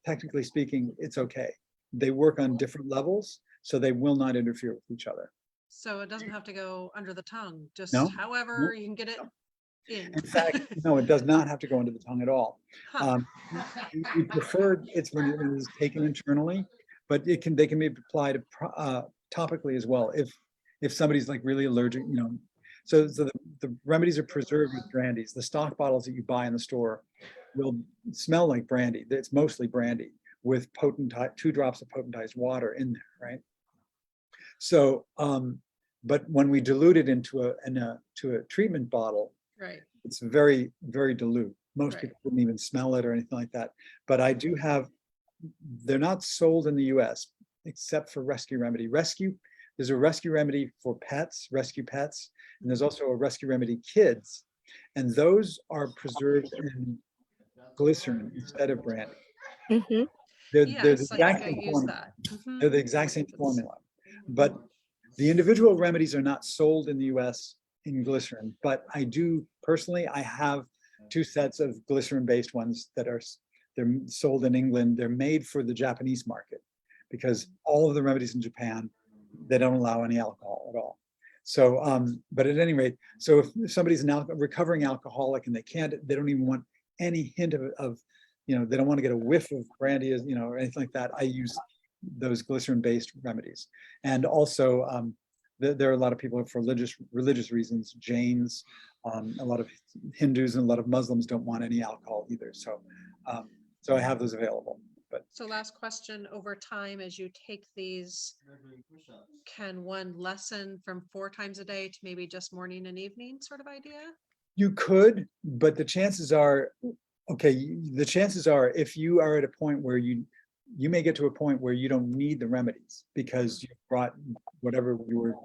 [SPEAKER 2] technically speaking, it's okay. They work on different levels, so they will not interfere with each other.
[SPEAKER 4] So it doesn't have to go under the tongue, just
[SPEAKER 2] No,
[SPEAKER 4] however you can get it in.
[SPEAKER 2] In fact, no, it does not have to go into the tongue at all. We prefer it's when it is taken internally, but they can be applied topically as well if somebody's like really allergic, So the remedies are preserved with brandies. The stock bottles that you buy in the store will smell like brandy. It's mostly brandy with 2 drops of potentized water in there, right? So, but when we dilute it into a treatment bottle,
[SPEAKER 4] right,
[SPEAKER 2] it's very, very dilute. Most people wouldn't even smell it or anything like that. But I do have, they're not sold in the US except for Rescue Remedy. There's a Rescue Remedy for pets, rescue pets, and there's also a Rescue Remedy kids. And those are preserved in glycerin instead of brandy. They're the exact same formula. They're the exact same formula. But the individual remedies are not sold in the US in glycerin, but I do personally, I have 2 sets of glycerin-based ones that are, they're sold in England. They're made for the Japanese market because all of the remedies in Japan, they don't allow any alcohol at all. So, but at any rate, so if somebody's an recovering alcoholic and they don't even want any hint of, they don't want to get a whiff of brandy, or anything like that, I use those glycerin-based remedies. And also, there are a lot of people for religious reasons, Jains, a lot of Hindus and a lot of Muslims don't want any alcohol either. So, so I have those available. But
[SPEAKER 4] So last question, over time, as you take these, can one lessen from 4 times a day to maybe just morning and evening sort of idea?
[SPEAKER 2] you could, but the chances are, if you are at a point where you may get to a point where you don't need the remedies because you brought whatever you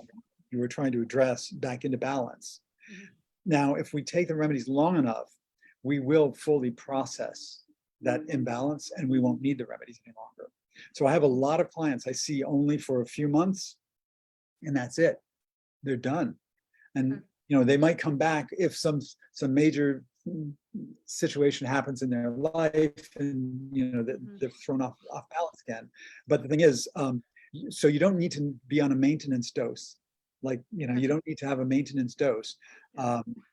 [SPEAKER 2] were trying to address back into balance.
[SPEAKER 4] Mhm.
[SPEAKER 2] Now, if we take the remedies long enough, we will fully process that imbalance and we won't need the remedies any longer. So I have a lot of clients I see only for a few months and that's it. They're done. And
[SPEAKER 4] Okay.
[SPEAKER 2] they might come back if some major situation happens in their life and they're thrown off balance again. But the thing is, so you don't need to be on a maintenance dose. Like, you don't need to have a maintenance dose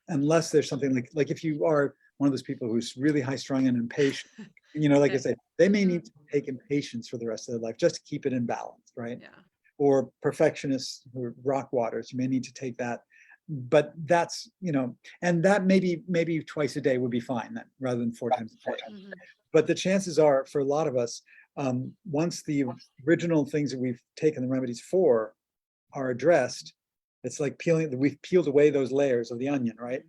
[SPEAKER 2] unless there's something like if you are one of those people who's really high strung and impatient, like I say, they may need to take impatience for the rest of their life just to keep it in balance, right?
[SPEAKER 4] Yeah.
[SPEAKER 2] Or perfectionists or rock waters, you may need to take that. But that's, and that maybe twice a day would be fine then, rather than 4 times a day.
[SPEAKER 4] Mhm.
[SPEAKER 2] But the chances are, for a lot of us, once the original things that we've taken the remedies for are addressed, it's like we've peeled away those layers of the onion, right?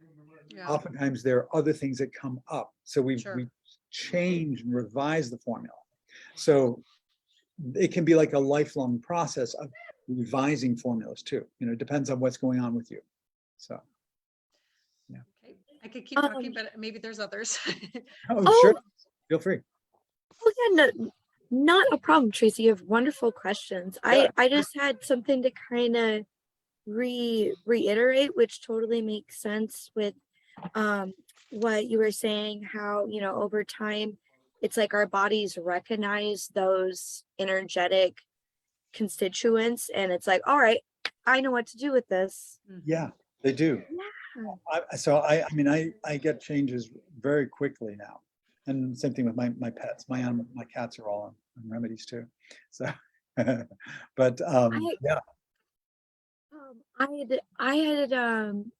[SPEAKER 4] Yeah.
[SPEAKER 2] Oftentimes there are other things that come up. So we
[SPEAKER 4] Sure.
[SPEAKER 2] change and revise the formula. So it can be like a lifelong process of revising formulas too. It depends on what's going on with you. So,
[SPEAKER 4] Okay. I could keep talking, but maybe there's others.
[SPEAKER 2] sure, feel free.
[SPEAKER 1] Oh yeah, no, not a problem, Tracy. You have wonderful questions.
[SPEAKER 2] Yeah.
[SPEAKER 1] I just had something to kind of reiterate, which totally makes sense with what you were saying, how over time it's like our bodies recognize those energetic constituents and it's like, all right, I know what to do with this.
[SPEAKER 2] Yeah, they do.
[SPEAKER 1] Yeah.
[SPEAKER 2] I mean, I get changes very quickly now. And same thing with my pets. My cats are all on remedies too. So, but yeah.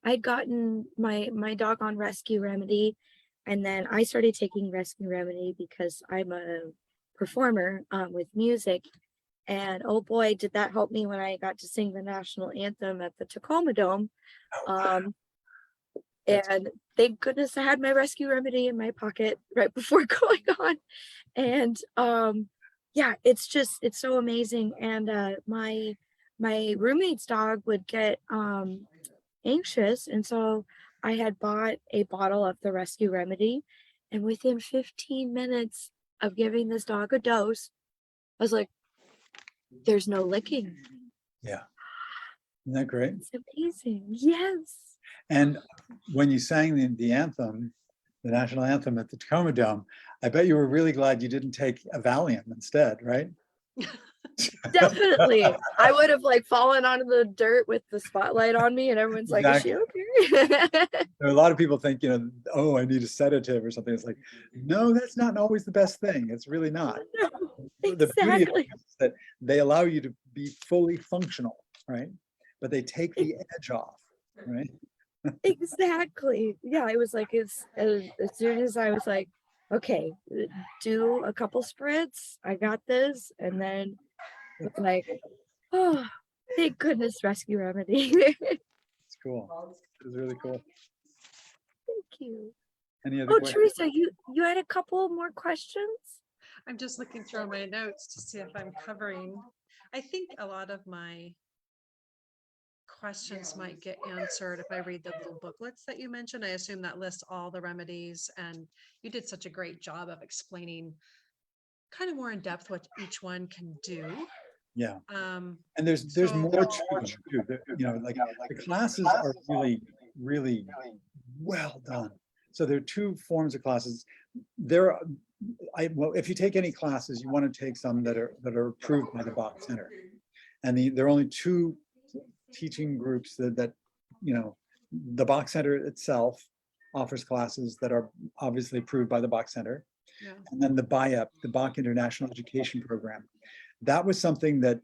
[SPEAKER 1] I'd gotten my dog on rescue remedy, and then I started taking rescue remedy because I'm a performer with music, and oh boy, did that help me when I got to sing the national anthem at the Tacoma Dome. And thank goodness I had my rescue remedy in my pocket right before going on. And yeah, it's so amazing. And my roommate's dog would get anxious, and so I had bought a bottle of the rescue remedy, and within 15 minutes of giving this dog a dose, I was like, there's no licking.
[SPEAKER 2] Yeah. Isn't that great?
[SPEAKER 1] It's amazing. Yes.
[SPEAKER 2] And when you sang the anthem, the national anthem at the Tacoma Dome, I bet you were really glad you didn't take a Valium instead, right?
[SPEAKER 1] Definitely. I would have fallen onto the dirt with the spotlight on me and everyone's like, is she okay?
[SPEAKER 2] There are a lot of people think, oh, I need a sedative or something. It's like, no, that's not always the best thing. It's really not.
[SPEAKER 1] No,
[SPEAKER 2] The beauty of
[SPEAKER 1] exactly.
[SPEAKER 2] it is that they allow you to be fully functional, right? But they take the edge off, right?
[SPEAKER 1] Exactly. Yeah, I was like, as soon as I was like, okay, do a couple spritz, I got this, and then it's like, oh, thank goodness, rescue remedy.
[SPEAKER 2] It's cool. It's really cool.
[SPEAKER 1] Thank you.
[SPEAKER 2] Any other
[SPEAKER 1] Oh,
[SPEAKER 2] questions?
[SPEAKER 1] Teresa, you had a couple more questions?
[SPEAKER 4] I'm just looking through my notes to see if I'm covering. I think a lot of my questions might get answered if I read the little booklets that you mentioned. I assume that lists all the remedies, and you did such a great job of explaining kind of more in depth what each one can do.
[SPEAKER 2] Yeah.
[SPEAKER 4] Um,
[SPEAKER 2] And there's
[SPEAKER 4] So-
[SPEAKER 2] more to them too. Like the classes are really, really well done. So there are two forms of classes. There, well, if you take any classes, you want to take some that are approved by the Bach Center. And there are only two teaching groups that the Bach Center itself offers classes that are obviously approved by the Bach Center.
[SPEAKER 4] yeah.
[SPEAKER 2] And then the BIEP, the Bach International Education Program. That was something that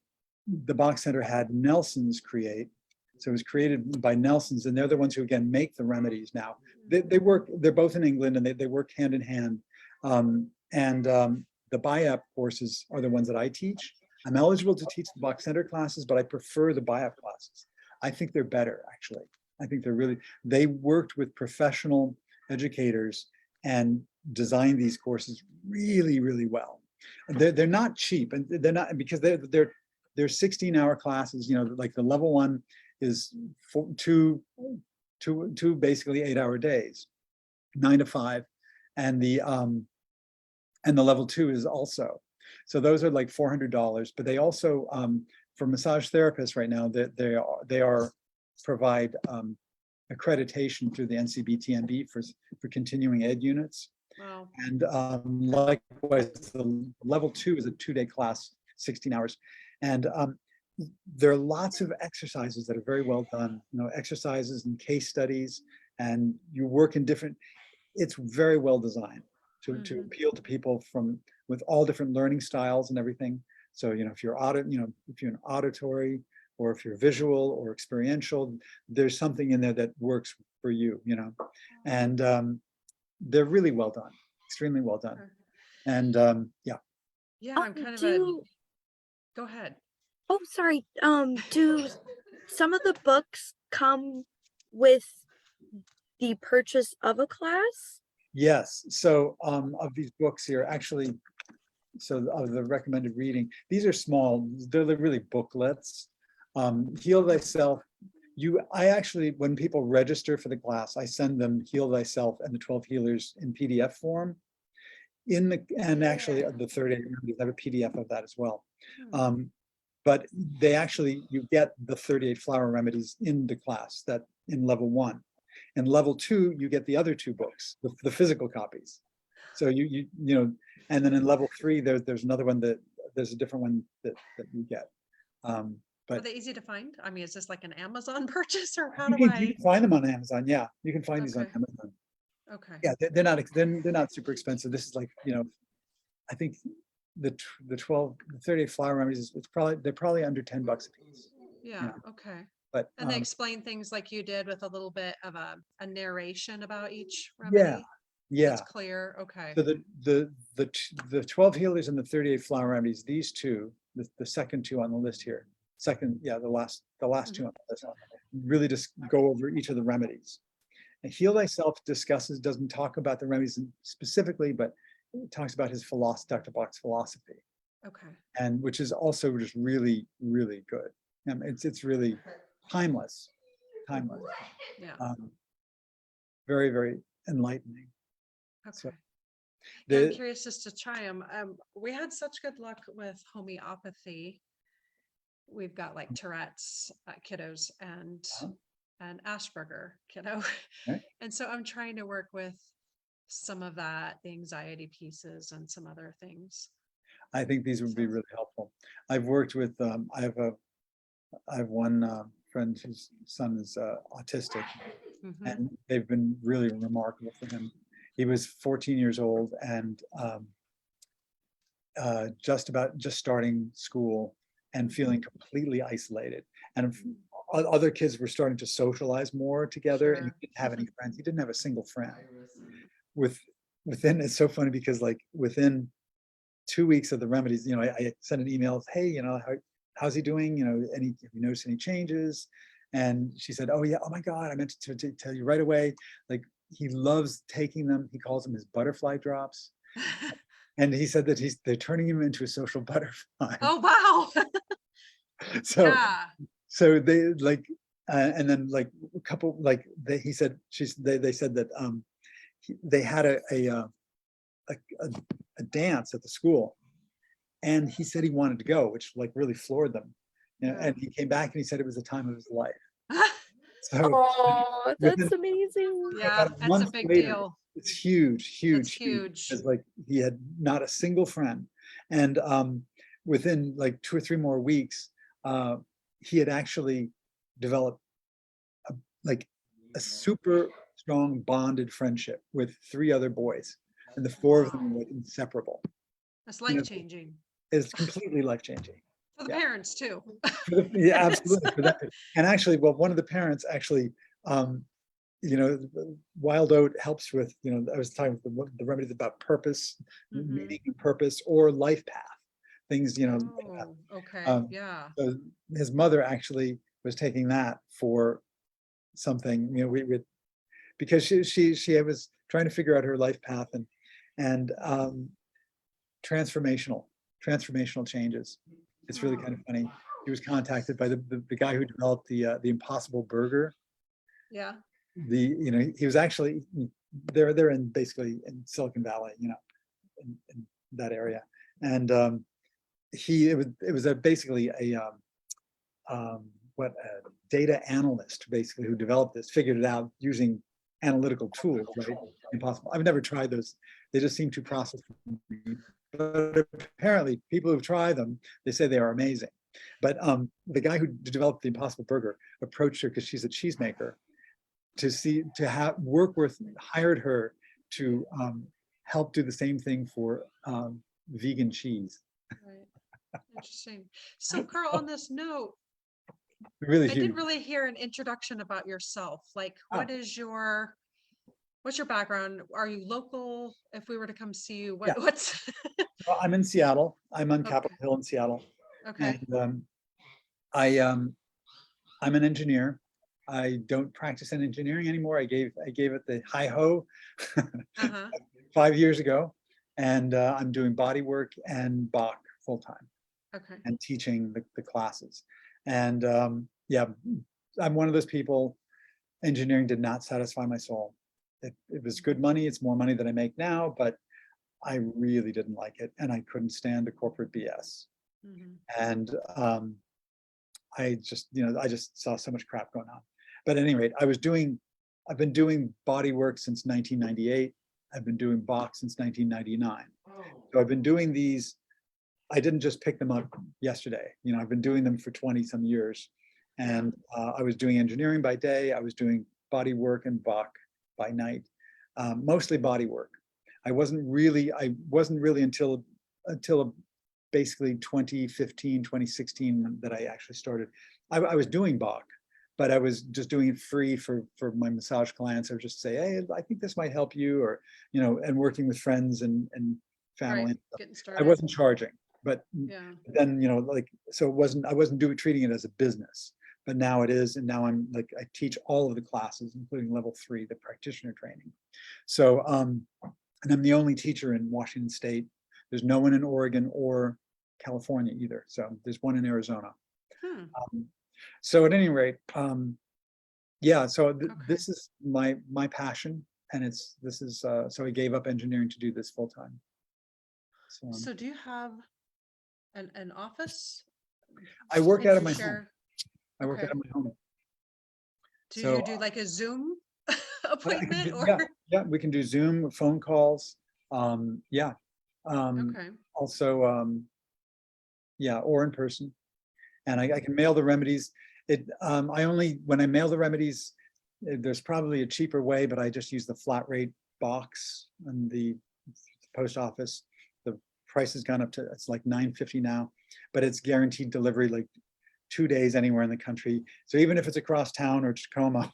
[SPEAKER 2] the Bach Center had Nelson's create. So it was created by Nelson's, and they're the ones who again make the remedies now. They work, they're both in England, and they work hand in hand. The BIEP courses are the ones that I teach. I'm eligible to teach the Bach Center classes, but I prefer the BIEP classes. I think they're better, actually. I think they worked with professional educators and designed these courses really, really well. They're not cheap, and they're not, because they're 16-hour classes. Like the level 1 is two basically 8-hour days, 9 to 5, and the level 2 is also. So those are like $400. But they also, for massage therapists right now, they provide accreditation through the NCBTNB for continuing ed units.
[SPEAKER 4] Wow.
[SPEAKER 2] And likewise, the level 2 is a 2-day class, 16 hours. And there are lots of exercises that are very well done, exercises and case studies, and you work in different, it's very well designed to appeal to people with all different learning styles and everything. So, if you're if you're an auditory, or if you're visual or experiential, there's something in there that works for you, and they're really well done, extremely well done. And yeah.
[SPEAKER 4] Yeah, I'm kind of go ahead.
[SPEAKER 1] Oh, sorry. Do some of the books come with the purchase of a class?
[SPEAKER 2] Yes. So of these books here, actually, so of the recommended reading, these are small. They're really booklets. Heal Thyself. I actually, when people register for the class, I send them Heal Thyself and the 12 Healers in PDF form. And actually the 38 remedies, I have a PDF of that as well. But you get the 38 flower remedies in the class, that in level 1. And level 2, you get the other 2 books, the physical copies. So and then in level 3, there's another one there's a different one that you get. But
[SPEAKER 4] are they easy to find? I mean, is this like an Amazon purchase, or how
[SPEAKER 2] you
[SPEAKER 4] do
[SPEAKER 2] can find them on Amazon? Yeah, you can find these on
[SPEAKER 4] Okay.
[SPEAKER 2] Amazon.
[SPEAKER 4] Okay.
[SPEAKER 2] Yeah, they're not super expensive. This is like, I think the 38 flower remedies, they're probably under $10 a piece.
[SPEAKER 4] Yeah. Okay.
[SPEAKER 2] But
[SPEAKER 4] And they explain things like you did, with a little bit of a narration about each remedy.
[SPEAKER 2] Yeah.
[SPEAKER 4] It's clear. Okay.
[SPEAKER 2] So the 12 healers and the 38 flower remedies, these two, the second 2 on the list here, the last 2 on the list, really just go over each of the remedies. And Heal Thyself doesn't talk about the remedies specifically, but it talks about his philosophy, Dr. Bach's philosophy.
[SPEAKER 4] Okay.
[SPEAKER 2] And which is also just really, really good. It's really timeless.
[SPEAKER 4] Yeah.
[SPEAKER 2] Very, very enlightening.
[SPEAKER 4] Okay.
[SPEAKER 2] So
[SPEAKER 4] Yeah, I'm curious just to try them. We had such good luck with homeopathy. We've got like Tourette's kiddos and Asperger kiddo.
[SPEAKER 2] Okay.
[SPEAKER 4] And so I'm trying to work with some of that, the anxiety pieces and some other things.
[SPEAKER 2] I think these would be really helpful. I've worked with, I have one friend whose son is autistic, and they've been really remarkable for him. He was 14 years old and just starting school and feeling completely isolated. And other kids were starting to socialize more together, and he didn't have any friends. He didn't have a single friend. Within, it's so funny because like within 2 weeks of the remedies, I sent an email, hey, how's he doing? Have you noticed any changes? And she said, oh yeah, oh my God, I meant to tell you right away. Like, he loves taking them. He calls them his butterfly drops. And he said that they're turning him into a social butterfly.
[SPEAKER 4] Oh, wow.
[SPEAKER 2] So,
[SPEAKER 4] yeah.
[SPEAKER 2] so they like, and then like a couple, like they said that they had a dance at the school, And he said he wanted to go, which like really floored them. You know,
[SPEAKER 4] Yeah.
[SPEAKER 2] and he came back and he said it was the time of his life. So
[SPEAKER 1] Oh,
[SPEAKER 2] within
[SPEAKER 1] that's amazing.
[SPEAKER 4] Yeah,
[SPEAKER 2] about a
[SPEAKER 4] that's a
[SPEAKER 2] month
[SPEAKER 4] big
[SPEAKER 2] later,
[SPEAKER 4] deal.
[SPEAKER 2] it's huge,
[SPEAKER 4] That's
[SPEAKER 2] huge, huge.
[SPEAKER 4] huge.
[SPEAKER 2] Because like he had not a single friend. And within like 2 or 3 more weeks, he had actually developed like a super strong bonded friendship with 3 other boys. And the 4 of them were like inseparable.
[SPEAKER 4] That's
[SPEAKER 2] You know,
[SPEAKER 4] life changing
[SPEAKER 2] it's completely life-changing.
[SPEAKER 4] for the
[SPEAKER 2] Yeah.
[SPEAKER 4] parents too.
[SPEAKER 2] Yeah, absolutely. For that. And actually, well, one of the parents actually, you know, Wild Oat helps with, you know, I was talking the remedies about purpose,
[SPEAKER 4] Mhm.
[SPEAKER 2] meaning and purpose, or life path, things, you know.
[SPEAKER 4] Oh, okay,
[SPEAKER 2] Um,
[SPEAKER 4] yeah.
[SPEAKER 2] So his mother actually was taking that for something, you know, because she was trying to figure out her life path and transformational changes. It's really kind of funny. He was contacted by the guy who developed the Impossible Burger.
[SPEAKER 4] Yeah.
[SPEAKER 2] You know, he was actually they're in basically in Silicon Valley, you know, in that area, and it was basically a what a data analyst basically who developed this, figured it out using analytical tools, right? Impossible. I've never tried those. They just seem too processed. But apparently, people who've tried them, they say they are amazing. But the guy who developed the Impossible Burger approached her because she's a cheesemaker to have work with, hired her to help do the same thing for vegan cheese.
[SPEAKER 4] Right. Interesting. So Carl, on this note,
[SPEAKER 2] Really
[SPEAKER 4] I
[SPEAKER 2] huge.
[SPEAKER 4] didn't really hear an introduction about yourself. Like,
[SPEAKER 2] Ah.
[SPEAKER 4] what's your background? Are you local? If we were to come see you,
[SPEAKER 2] Yeah.
[SPEAKER 4] what's
[SPEAKER 2] Well, I'm in Seattle. I'm on
[SPEAKER 4] Okay.
[SPEAKER 2] Capitol Hill in Seattle,
[SPEAKER 4] okay?
[SPEAKER 2] and I'm an engineer. I don't practice in engineering anymore. I gave it the hi ho
[SPEAKER 4] Uh-huh.
[SPEAKER 2] 5 years ago, and I'm doing body work and Bach full time
[SPEAKER 4] Okay.
[SPEAKER 2] and teaching the classes. And yeah, I'm one of those people. Engineering did not satisfy my soul. It was good money. It's more money than I make now, but I really didn't like it, and I couldn't stand the corporate BS.
[SPEAKER 4] Mhm.
[SPEAKER 2] And I just, you know, I just saw so much crap going on. But at any rate, I've been doing body work since 1998. I've been doing Bach since 1999. So I've been doing these. I didn't just pick them up yesterday. You know, I've been doing them for 20 some years. And I was doing engineering by day. I was doing body work and Bach by night, mostly body work. I wasn't really until basically 2015, 2016 that I actually started. I was doing Bach, but I was just doing it free for my massage clients. I would just say, hey, I think this might help you, or, you know, and working with friends and family.
[SPEAKER 4] Right.
[SPEAKER 2] And stuff.
[SPEAKER 4] Getting
[SPEAKER 2] I
[SPEAKER 4] started.
[SPEAKER 2] wasn't charging, but
[SPEAKER 4] Yeah.
[SPEAKER 2] then, you know, like, so I wasn't treating it as a business, but now it is. And now I'm like, I teach all of the classes, including level 3, the practitioner training. So, and I'm the only teacher in Washington State. There's no one in Oregon or California either. So there's one in Arizona.
[SPEAKER 4] Hmm.
[SPEAKER 2] So at any rate, yeah, so
[SPEAKER 4] Okay.
[SPEAKER 2] this is my passion, and so I gave up engineering to do this full time.
[SPEAKER 4] So do you have an office?
[SPEAKER 2] I work
[SPEAKER 4] Can
[SPEAKER 2] out of
[SPEAKER 4] you
[SPEAKER 2] my home.
[SPEAKER 4] share?
[SPEAKER 2] I work
[SPEAKER 4] Okay.
[SPEAKER 2] out of my home.
[SPEAKER 4] Do
[SPEAKER 2] So
[SPEAKER 4] you do like a Zoom
[SPEAKER 2] I can
[SPEAKER 4] appointment
[SPEAKER 2] do-
[SPEAKER 4] or?
[SPEAKER 2] yeah, we can do Zoom, phone calls. Yeah.
[SPEAKER 4] Okay.
[SPEAKER 2] Also, yeah, or in person. And I can mail the remedies. When I mail the remedies, there's probably a cheaper way, but I just use the flat rate box in the post office. The price has gone up to, it's like $9.50 now, but it's guaranteed delivery like 2 days anywhere in the country. So even if it's across town or Tacoma,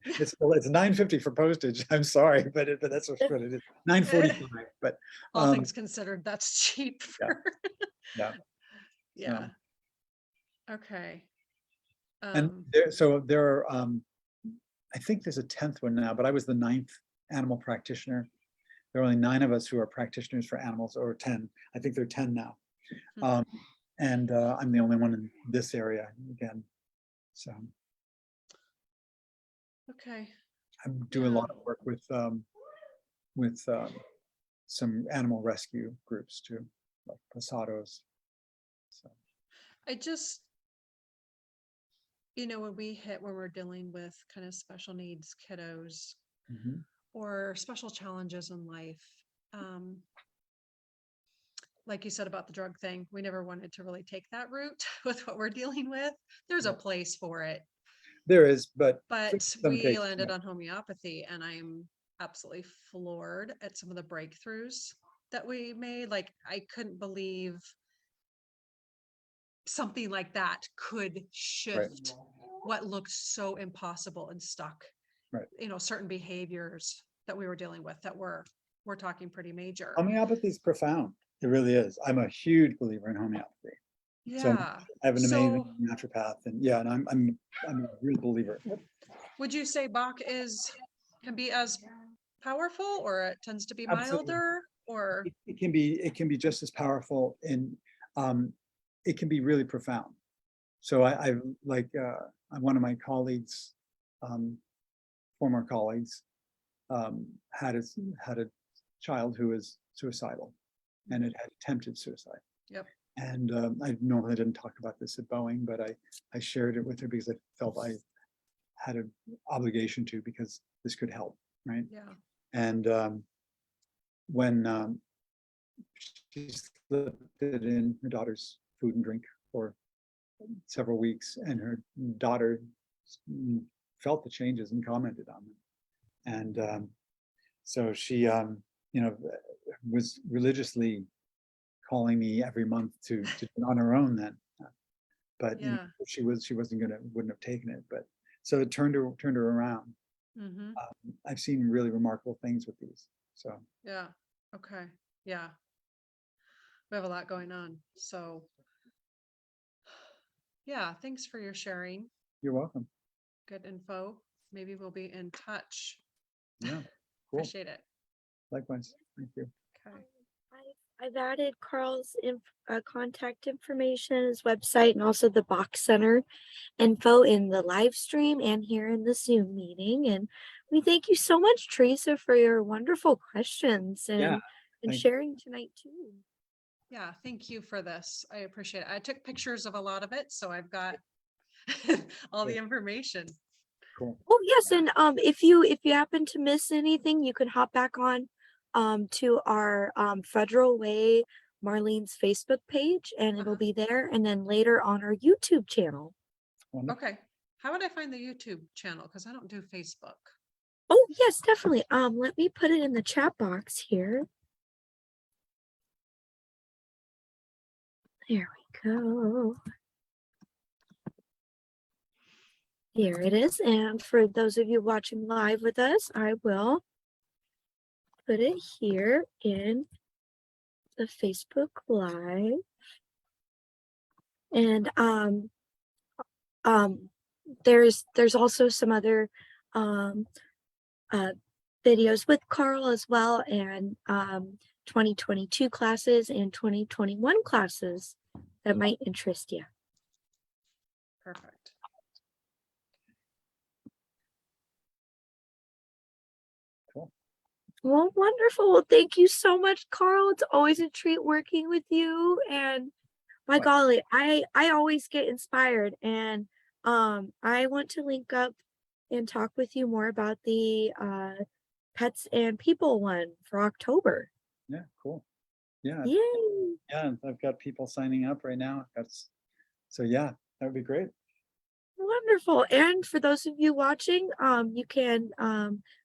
[SPEAKER 2] it's $9.50 for postage. I'm sorry, but that's what it is. $9.45. But
[SPEAKER 4] All things considered, that's cheap
[SPEAKER 2] yeah,
[SPEAKER 4] for,
[SPEAKER 2] yeah.
[SPEAKER 4] yeah. Okay.
[SPEAKER 2] And there are, I think there's a 10th one now, but I was the 9th animal practitioner. There are only 9 of us who are practitioners for animals, or 10. I think there are 10 now.
[SPEAKER 4] Hmm.
[SPEAKER 2] And I'm the only one in this area again. So
[SPEAKER 4] Okay.
[SPEAKER 2] I'm doing a lot of work with some animal rescue groups too, like Posados.
[SPEAKER 4] I just, when we're dealing with kind of special needs kiddos
[SPEAKER 2] Mhm.
[SPEAKER 4] or special challenges in life, like you said about the drug thing, we never wanted to really take that route with what we're dealing with. There's a
[SPEAKER 2] Yeah.
[SPEAKER 4] place for it,
[SPEAKER 2] There is, but
[SPEAKER 4] but
[SPEAKER 2] some
[SPEAKER 4] we
[SPEAKER 2] cases,
[SPEAKER 4] landed
[SPEAKER 2] no.
[SPEAKER 4] on homeopathy, and I'm absolutely floored at some of the breakthroughs that we made. Like, I couldn't believe something like that could shift what looked so impossible and stuck.
[SPEAKER 2] Right.
[SPEAKER 4] Certain behaviors that we were dealing with that we're talking pretty major.
[SPEAKER 2] Homeopathy is profound. It really is. I'm a huge believer in homeopathy. So
[SPEAKER 4] Yeah.
[SPEAKER 2] I have an
[SPEAKER 4] So
[SPEAKER 2] amazing naturopath, and yeah, and I'm a real believer.
[SPEAKER 4] would you say Bach can be as powerful, or it tends to be
[SPEAKER 2] Absolutely.
[SPEAKER 4] milder, or
[SPEAKER 2] It can be just as powerful, and it can be really profound. So I like one of my colleagues, former colleagues, had a child who was suicidal, and it had attempted suicide.
[SPEAKER 4] Yep.
[SPEAKER 2] And I normally didn't talk about this at Boeing, but I shared it with her because I felt I had an obligation to, because this could help, right?
[SPEAKER 4] Yeah.
[SPEAKER 2] And when she slipped it in her daughter's food and drink for several weeks, and her daughter felt the changes and commented on them. And so she, was religiously calling me every month to do it on her own then. But
[SPEAKER 4] Yeah.
[SPEAKER 2] she wouldn't have taken it. But so it turned her around.
[SPEAKER 4] Mm-hmm.
[SPEAKER 2] I've seen really remarkable things with these. So
[SPEAKER 4] Yeah. Okay. Yeah. We have a lot going on. So yeah, thanks for your sharing.
[SPEAKER 2] you're welcome.
[SPEAKER 4] Good info. Maybe we'll be in touch.
[SPEAKER 2] Yeah, cool.
[SPEAKER 4] Appreciate it.
[SPEAKER 2] Likewise. Thank you.
[SPEAKER 4] Okay.
[SPEAKER 1] I've added Carl's contact information, his website, and also the Bach Center info in the live stream and here in the Zoom meeting. And we thank you so much, Teresa, for your wonderful questions and
[SPEAKER 2] thank you.
[SPEAKER 1] sharing tonight too.
[SPEAKER 4] Yeah, thank you for this. I appreciate it. I took pictures of a lot of it, so I've got all the information.
[SPEAKER 2] Cool.
[SPEAKER 1] Oh yes, and if you happen to miss anything, you can hop back on to our Federal Way Marlene's Facebook page, and it'll be there, and then later on our YouTube channel.
[SPEAKER 2] Wonderful.
[SPEAKER 4] Okay. How would I find the YouTube channel? Because I don't do Facebook.
[SPEAKER 1] Oh yes, definitely. Let me put it in the chat box here. There we go. Here it is. And for those of you watching live with us, I will put it here in the Facebook Live. And there's also some other videos with Carl as well, and 2022 classes and 2021 classes that might interest you.
[SPEAKER 4] Perfect.
[SPEAKER 2] Cool.
[SPEAKER 1] Well, wonderful. Well, thank you so much, Carl. It's always a treat working with you. And my golly, I always get inspired, and I want to link up and talk with you more about the pets and people one for October.
[SPEAKER 2] Yeah, cool. Yeah.
[SPEAKER 1] Yay!
[SPEAKER 2] Yeah, I've got people signing up right now. So yeah, that would be great.
[SPEAKER 1] Wonderful. And for those of you watching, you can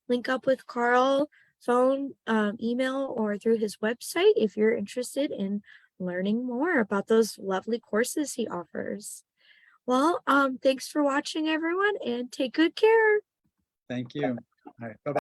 [SPEAKER 1] link up with Carl, phone, email, or through his website if you're interested in learning more about those lovely courses he offers. Well, thanks for watching, everyone, and take good care.
[SPEAKER 2] Thank you. All right. Bye-bye.